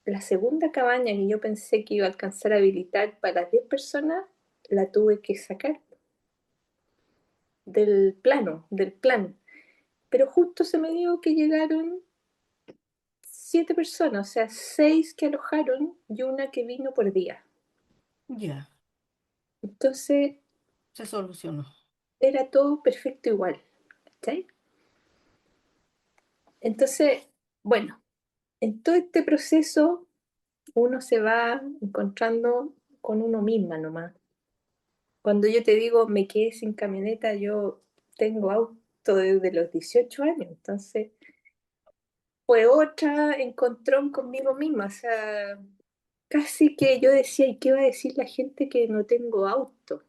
la segunda cabaña que yo pensé que iba a alcanzar a habilitar para 10 personas, la tuve que sacar del plan. Pero justo se me dio que llegaron 7 personas, o sea, 6 que alojaron y una que vino por día. Ya, Entonces, se solucionó. era todo perfecto igual. ¿Cachai? Entonces, bueno, en todo este proceso uno se va encontrando con uno misma nomás. Cuando yo te digo me quedé sin camioneta, yo tengo auto desde los 18 años, entonces fue otra encontrón conmigo misma, o sea, casi que yo decía, ¿y qué va a decir la gente que no tengo auto?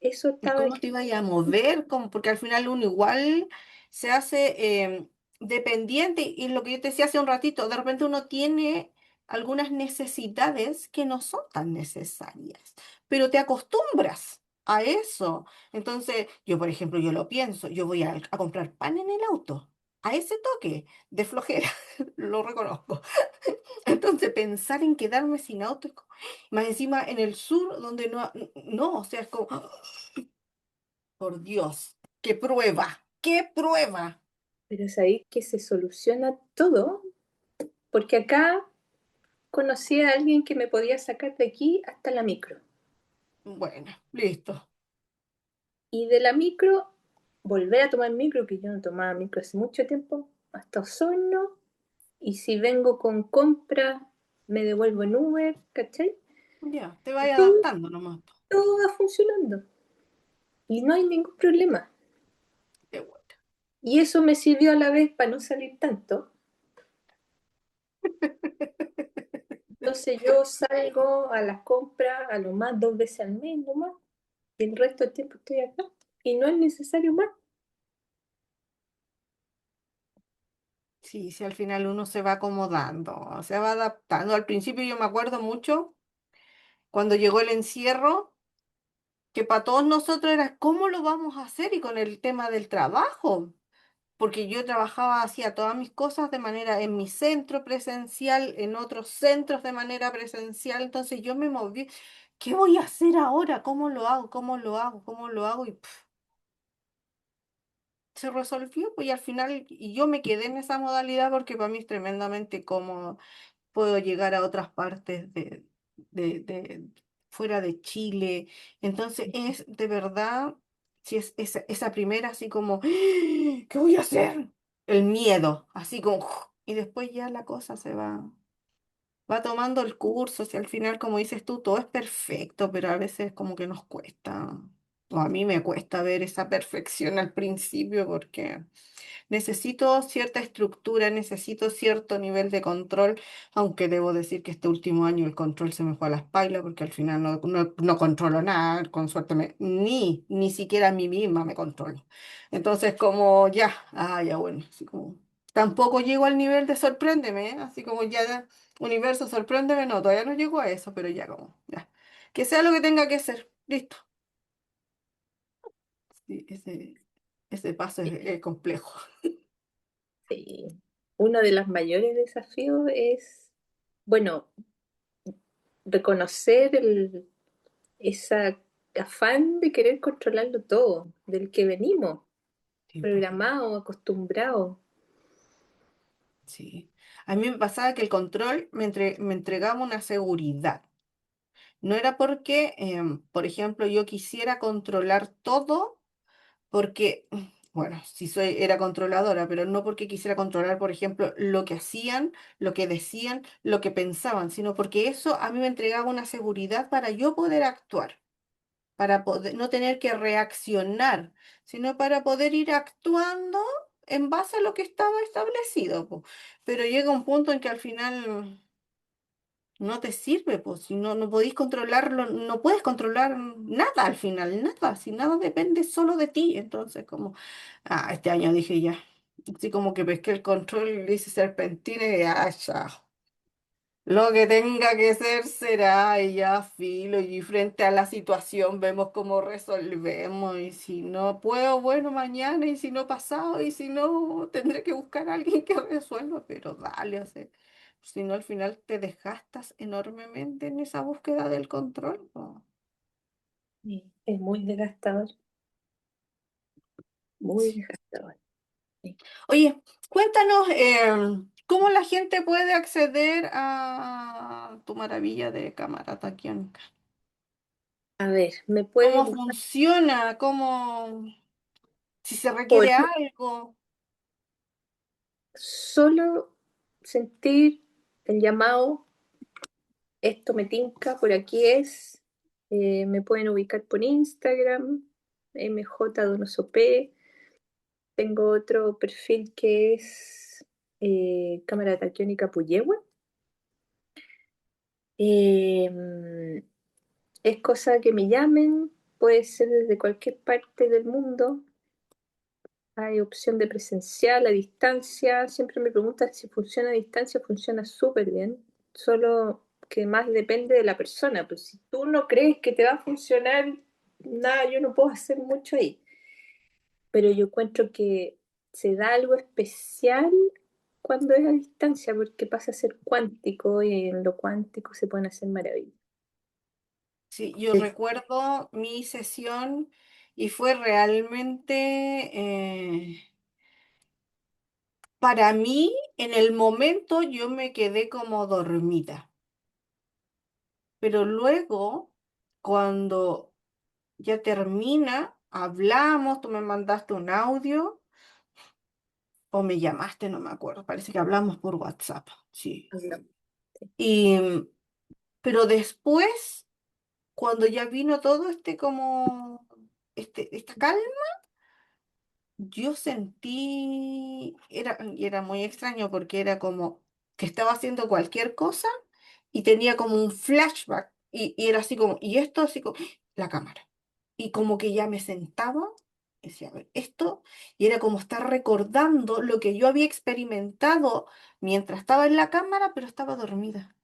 Eso ¿Y estaba. cómo te ibas a mover? Porque al final uno igual se hace dependiente y lo que yo te decía hace un ratito, de repente uno tiene algunas necesidades que no son tan necesarias, pero te acostumbras a eso. Entonces, yo por ejemplo, yo lo pienso, yo voy a comprar pan en el auto, a ese toque de flojera, lo reconozco. Entonces, pensar en quedarme sin auto, más encima en el sur, donde no, o sea, es como... Por Dios, qué prueba, qué prueba. Pero sabéis que se soluciona todo, porque acá conocí a alguien que me podía sacar de aquí hasta la micro. Bueno, listo. Y de la micro, volver a tomar micro, que yo no tomaba micro hace mucho tiempo, hasta Osorno. Y si vengo con compra, me devuelvo en Uber, ¿cachai? Ya, te Y vaya todo, adaptando nomás. todo va funcionando. Y no hay ningún problema. Qué bueno. Y eso me sirvió a la vez para no salir tanto. Entonces yo salgo a las compras a lo más 2 veces al mes nomás. Y el resto del tiempo estoy acá. Y no es necesario más. Sí, sí, al final uno se va acomodando, se va adaptando. Al principio yo me acuerdo mucho cuando llegó el encierro, que para todos nosotros era, ¿cómo lo vamos a hacer? Y con el tema del trabajo. Porque yo trabajaba, hacía todas mis cosas de manera en mi centro presencial, en otros centros de manera presencial, entonces yo me moví, ¿qué voy a hacer ahora? ¿Cómo lo hago? ¿Cómo lo hago? ¿Cómo lo hago? Y se resolvió, pues y al final, y yo me quedé en esa modalidad porque para mí es tremendamente cómodo, puedo llegar a otras partes de fuera de Chile, entonces es de verdad. Si es esa primera así como, "¡Ah! ¿qué voy a hacer? El miedo, así como, y después ya la cosa va tomando el curso, si al final, como dices tú, todo es perfecto, pero a veces como que nos cuesta, o a mí me cuesta ver esa perfección al principio porque necesito cierta estructura, necesito cierto nivel de control, aunque debo decir que este último año el control se me fue a las pailas porque al final no controlo nada, con suerte ni siquiera a mí misma me controlo. Entonces como ya, ya bueno, así como tampoco llego al nivel de sorpréndeme, así como ya universo sorpréndeme, no, todavía no llego a eso, pero ya como, ya. Que sea lo que tenga que ser, listo. Sí, ese paso es complejo. Sí. Uno de los mayores desafíos es, bueno, reconocer ese afán de querer controlarlo todo, del que venimos, Tipo. programados, acostumbrados. Sí. A mí me pasaba que el control me entregaba una seguridad. No era porque, por ejemplo, yo quisiera controlar todo, porque, bueno, sí era controladora, pero no porque quisiera controlar, por ejemplo, lo que hacían, lo que decían, lo que pensaban, sino porque eso a mí me entregaba una seguridad para yo poder actuar, para poder, no tener que reaccionar, sino para poder ir actuando en base a lo que estaba establecido, po. Pero llega un punto en que al final no te sirve, pues si no podéis controlarlo, no puedes controlar nada al final, nada, si nada depende solo de ti. Entonces, como, este año dije ya, así como que pesqué el control y le hice serpentina y ya. Lo que tenga que ser será y ya filo y frente a la situación vemos cómo resolvemos y si no puedo, bueno, mañana y si no pasado y si no tendré que buscar a alguien que resuelva, pero dale, o sea, si no al final te desgastas enormemente en esa búsqueda del control, po. Sí, es muy desgastador, muy Sí. desgastador. Sí. Oye, cuéntanos cómo la gente puede acceder a tu maravilla de cámara taquiónica. A ver, me puede ¿Cómo buscar funciona? ¿Cómo? Si se por requiere algo. solo sentir el llamado, esto me tinca, por aquí es. Me pueden ubicar por Instagram, mj.donosop. Tengo otro perfil que es Cámara Taquiónica Puyehue. Eh, es cosa que me llamen, puede ser desde cualquier parte del mundo. Hay opción de presencial, a distancia. Siempre me preguntan si funciona a distancia, funciona súper bien. Solo que más depende de la persona. Pues si tú no crees que te va a funcionar, nada, yo no puedo hacer mucho ahí. Pero yo encuentro que se da algo especial cuando es a distancia, porque pasa a ser cuántico y en lo cuántico se pueden hacer maravillas. Sí, yo Es- recuerdo mi sesión y fue realmente, para mí, en el momento yo me quedé como dormida, pero luego, cuando ya termina, hablamos, tú me mandaste un audio o me llamaste, no me acuerdo, parece que hablamos por WhatsApp, sí. Y, pero después, cuando ya vino todo esta calma, yo sentí, y era muy extraño porque era como que estaba haciendo cualquier cosa y tenía como un flashback y era así como, y esto así como, la cámara. Y como que ya me sentaba, y decía, a ver, esto, y era como estar recordando lo que yo había experimentado mientras estaba en la cámara, pero estaba dormida.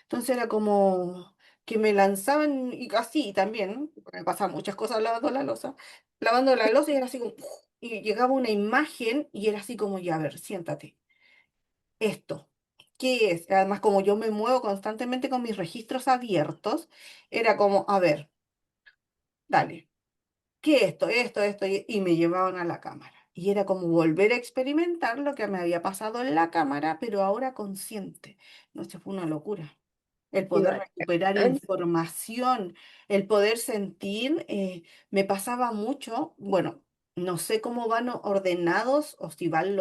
Entonces era como que me lanzaban y así también, me pasaban muchas cosas lavando la loza y era así como, ¡puf! Y llegaba una imagen y era así como, ya, a ver, siéntate, esto, ¿qué es? Además, como yo me muevo constantemente con mis registros abiertos, era como, a ver, dale, ¿qué es esto, esto? Y me llevaban a la cámara. Y era como volver a experimentar lo que me había pasado en la cámara, pero ahora consciente. No sé, fue una locura. el qué poder recuperar bacán. información, el poder sentir, me pasaba mucho, bueno, no sé cómo van ordenados o si van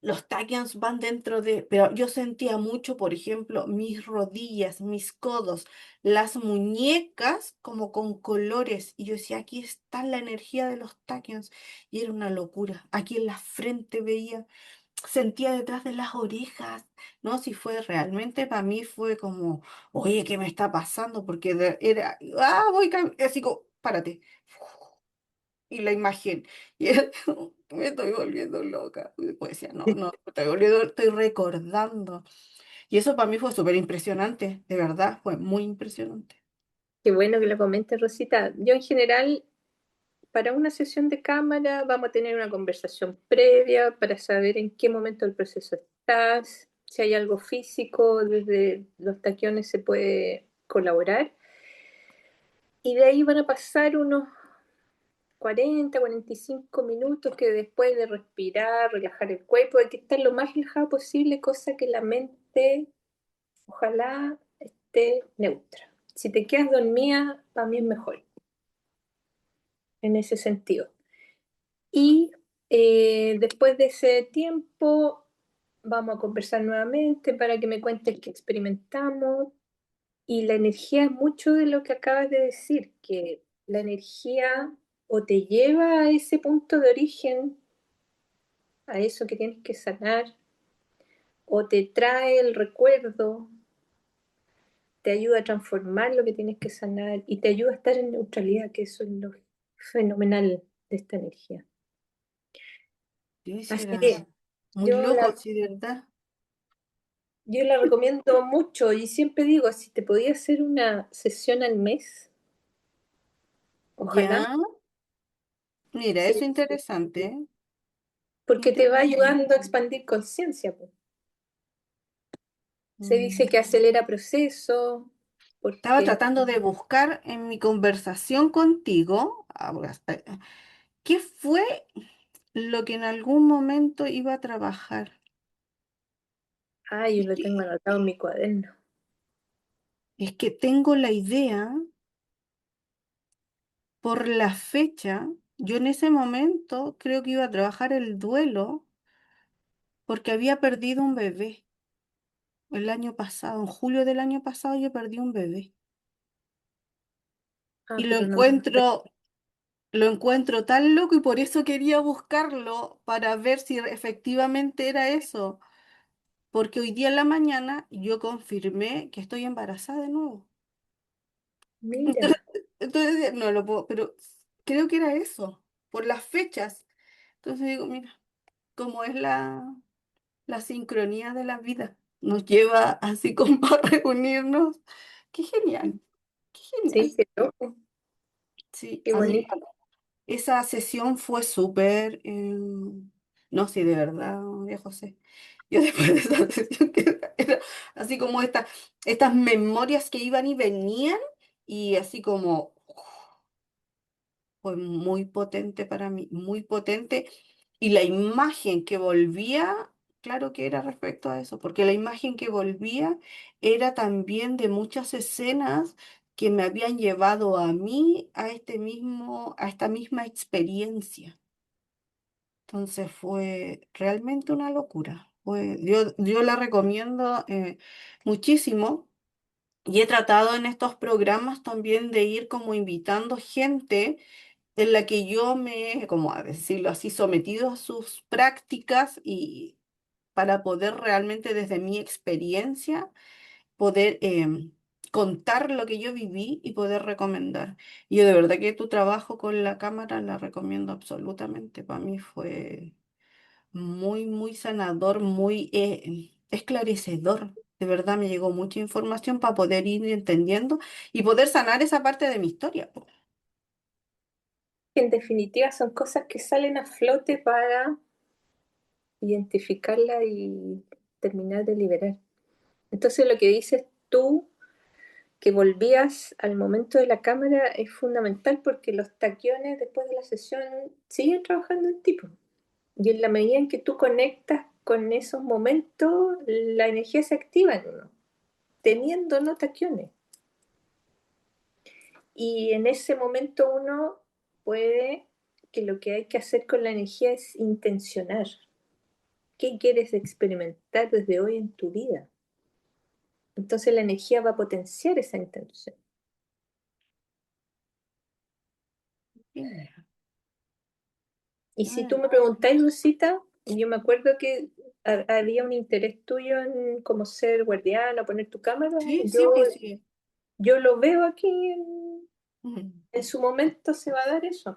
los tachyons van dentro de, pero yo sentía mucho, por ejemplo, mis rodillas, mis codos, las muñecas como con colores. Y yo decía, aquí está la energía de los tachyons. Y era una locura. Aquí en la frente veía, sentía detrás de las orejas. No, si fue realmente para mí fue como, oye, ¿qué me está pasando? Porque era, así como, párate y la imagen. Y era, me estoy volviendo loca. Y después decía, no, no, me estoy volviendo, estoy recordando. Y eso para mí fue súper impresionante, de verdad, fue muy impresionante. Qué bueno que lo comentes, Rosita. Yo en general, para una sesión de cámara, vamos a tener una conversación previa para saber en qué momento del proceso estás, si hay algo físico, desde los taquiones se puede colaborar. Y de ahí van a pasar unos 40, 45 minutos que después de respirar, relajar el cuerpo, hay que estar lo más relajado posible, cosa que la mente ojalá esté neutra. Si te quedas dormida, para mí es mejor en ese sentido. Y después de ese tiempo vamos a conversar nuevamente para que me cuentes qué experimentamos. Y la energía es mucho de lo que acabas de decir, que la energía o te lleva a ese punto de origen, a eso que tienes que sanar, o te trae el recuerdo, te ayuda a transformar lo que tienes que sanar y te ayuda a estar en neutralidad, que eso es lo fenomenal de esta energía. Sí, sí, Así era que muy yo loco, la, sí, de verdad. yo la recomiendo mucho y siempre digo, si te podía hacer una sesión al mes, ojalá, Ya, mira, sería eso es interesante, excelente, ¿eh? porque te va Interesante. ayudando a expandir conciencia, po. Se dice que Mm. acelera procesos, Estaba porque tratando de buscar en mi conversación contigo, ¿qué fue lo que en algún momento iba a trabajar? yo Es lo tengo que, anotado en mi cuaderno. es que tengo la idea por la fecha. Yo en ese momento creo que iba a trabajar el duelo porque había perdido un bebé el año pasado. En julio del año pasado yo perdí un bebé. Y Pero no me acuerdo. lo encuentro tan loco y por eso quería buscarlo para ver si efectivamente era eso. Porque hoy día en la mañana yo confirmé que estoy embarazada de nuevo. Entonces, Mira, entonces no lo puedo, pero creo que era eso, por las fechas. Entonces digo, mira, cómo es la sincronía de la vida. Nos lleva así como a reunirnos. Qué genial, qué sí, genial. qué loco, Sí, qué a mí bonito. esa sesión fue súper, no, sí, de verdad, María José. Yo después de esa sesión que era así como estas memorias que iban y venían y así como fue muy potente para mí, muy potente. Y la imagen que volvía, claro que era respecto a eso, porque la imagen que volvía era también de muchas escenas que me habían llevado a mí a esta misma experiencia. Entonces fue realmente una locura. Yo la recomiendo muchísimo y he tratado en estos programas también de ir como invitando gente en la que yo me, como a decirlo así, sometido a sus prácticas y para poder realmente desde mi experiencia poder contar lo que yo viví y poder recomendar. Y yo de verdad que tu trabajo con la cámara la recomiendo absolutamente. Para mí fue muy, muy sanador, muy esclarecedor. De verdad me llegó mucha información para poder ir entendiendo y poder sanar esa parte de mi historia, po. En definitiva, son cosas que salen a flote para identificarla y terminar de liberar. Entonces, lo que dices tú, que volvías al momento de la cámara, es fundamental porque los taquiones después de la sesión siguen trabajando en ti, po. Y en la medida en que tú conectas con esos momentos, la energía se activa en uno. teniendo no taquiones. Y en ese momento uno puede, que lo que hay que hacer con la energía es intencionar. ¿Qué quieres experimentar desde hoy en tu vida? Entonces la energía va a potenciar esa intención. Genial. Y si tú Bueno, me preguntáis, Lucita, yo me acuerdo que había un interés tuyo en como ser guardiana, poner tu cámara. sí, sí, Yo, pues sí. yo lo veo aquí, Mm. en su momento se va a dar eso.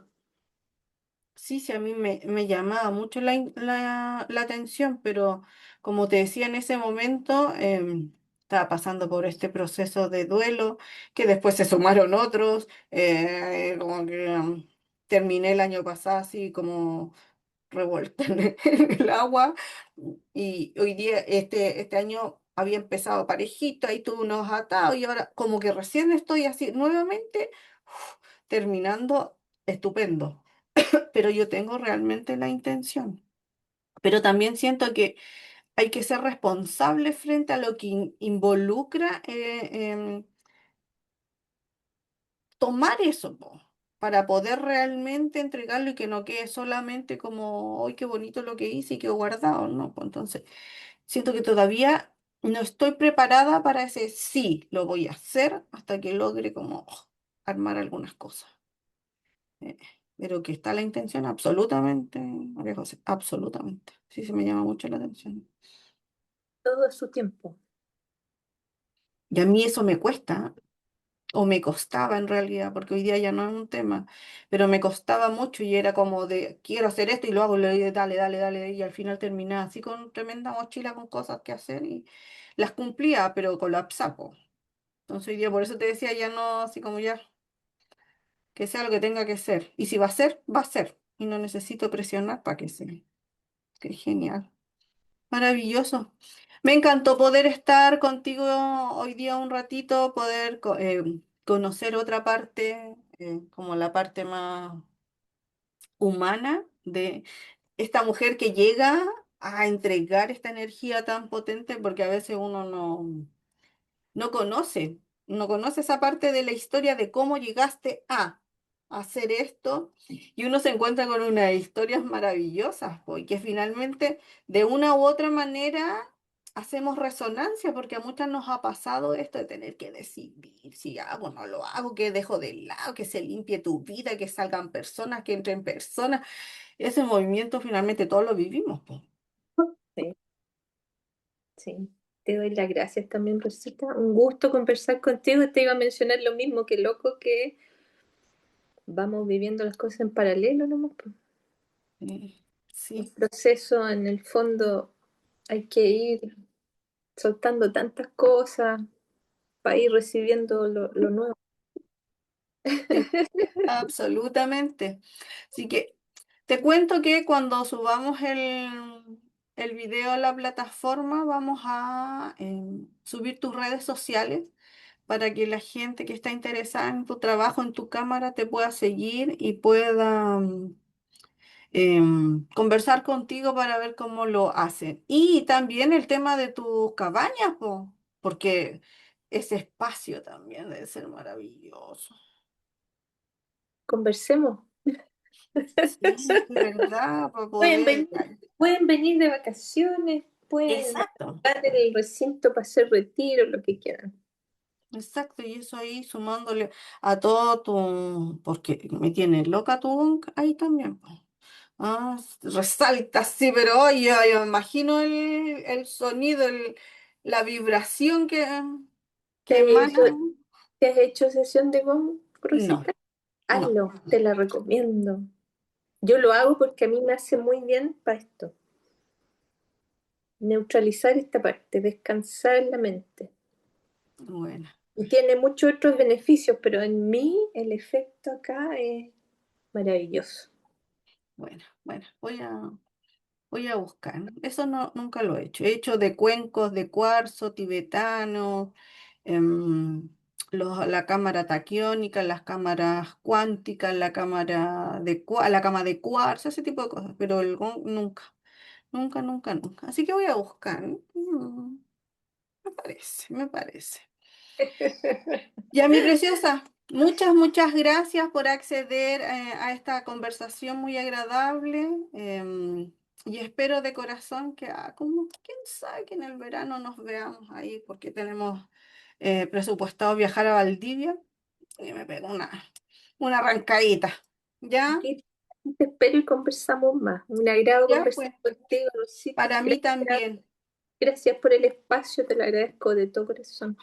Sí, sí, a mí me llamaba mucho la atención, pero como te decía en ese momento, estaba pasando por este proceso de duelo, que después se sumaron otros, como que terminé el año pasado así como revuelta en el agua, y hoy día, este año había empezado parejito, ahí tuve unos atados, y ahora como que recién estoy así nuevamente, terminando estupendo, pero yo tengo realmente la intención. Pero también siento que hay que ser responsable frente a lo que involucra tomar eso, po, para poder realmente entregarlo y que no quede solamente como, ¡ay, qué bonito lo que hice y quedó guardado! ¿No? Pues entonces, siento que todavía no estoy preparada para ese sí, lo voy a hacer hasta que logre como armar algunas cosas. Eh, pero que está la intención, absolutamente, María José, absolutamente. Sí, se me llama mucho la atención. Todo a su tiempo. Y a mí eso me cuesta, o me costaba en realidad, porque hoy día ya no es un tema, pero me costaba mucho y era como de, quiero hacer esto y lo hago, le doy de dale, dale, dale, y al final terminaba así con tremenda mochila con cosas que hacer y las cumplía, pero colapsaba, po. Entonces hoy día por eso te decía ya no, así como ya, que sea lo que tenga que ser. Y si va a ser, va a ser. Y no necesito presionar para que sea. Qué genial. Maravilloso. Me encantó poder estar contigo hoy día un ratito, poder conocer otra parte, como la parte más humana de esta mujer que llega a entregar esta energía tan potente, porque a veces uno no conoce, no conoce esa parte de la historia de cómo llegaste a hacer esto y uno se encuentra con unas historias maravillosas, pues, y que finalmente de una u otra manera hacemos resonancia porque a muchas nos ha pasado esto de tener que decidir si hago o no lo hago, que dejo de lado, que se limpie tu vida, que salgan personas, que entren personas. Ese movimiento finalmente todos lo vivimos, pues. Sí, sí. Te doy las gracias también, Rosita. Un gusto conversar contigo. Te iba a mencionar lo mismo, que loco que vamos viviendo las cosas en paralelo nomás, pues. El Sí. proceso, en el fondo, hay que ir soltando tantas cosas para ir recibiendo lo nuevo. Sí, absolutamente. Así que te cuento que cuando subamos el video a la plataforma, vamos a subir tus redes sociales para que la gente que está interesada en tu trabajo, en tu cámara, te pueda seguir y pueda conversar contigo para ver cómo lo hacen. Y también el tema de tus cabañas, po, porque ese espacio también debe ser maravilloso. Conversemos. Sí, ¿verdad? Para Pueden poder. venir, pueden venir de vacaciones, pueden Exacto, estar en el recinto para hacer retiro, lo que quieran. exacto. Y eso ahí sumándole a todo tu. Porque me tiene loca tu ahí también, po. Ah, resalta, sí, pero oye, yo me imagino el sonido, la vibración ¿Te que has emana. hecho, te has hecho sesión de gong, No, Rosita? no. Hazlo, te la recomiendo. Yo lo hago porque a mí me hace muy bien para esto. Neutralizar esta parte, descansar la mente. Bueno, Y tiene muchos otros beneficios, pero en mí el efecto acá es maravilloso. bueno, bueno. Voy a buscar. Eso no, nunca lo he hecho. He hecho de cuencos de cuarzo tibetano, em, la cámara taquiónica, las cámaras cuánticas, la cama de cuarzo, ese tipo de cosas. Pero el gong nunca, nunca, nunca, nunca. Así que voy a buscar. me parece, me parece. Ya, mi preciosa, muchas, muchas gracias por acceder a esta conversación muy agradable. Y espero de corazón que, como, quién sabe que en el verano nos veamos ahí, porque tenemos presupuestado viajar a Valdivia y me pego una arrancadita. ¿Ya? Aquí te espero y conversamos más. Un agrado Ya, conversar pues, contigo, Rosita. para mí Gracias, también. gracias por el espacio, te lo agradezco de todo corazón.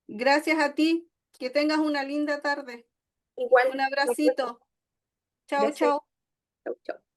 Gracias a ti. Que tengas una linda tarde. Igual, Un nos vemos. abracito. Chao, Gracias. chao. Chau, chau.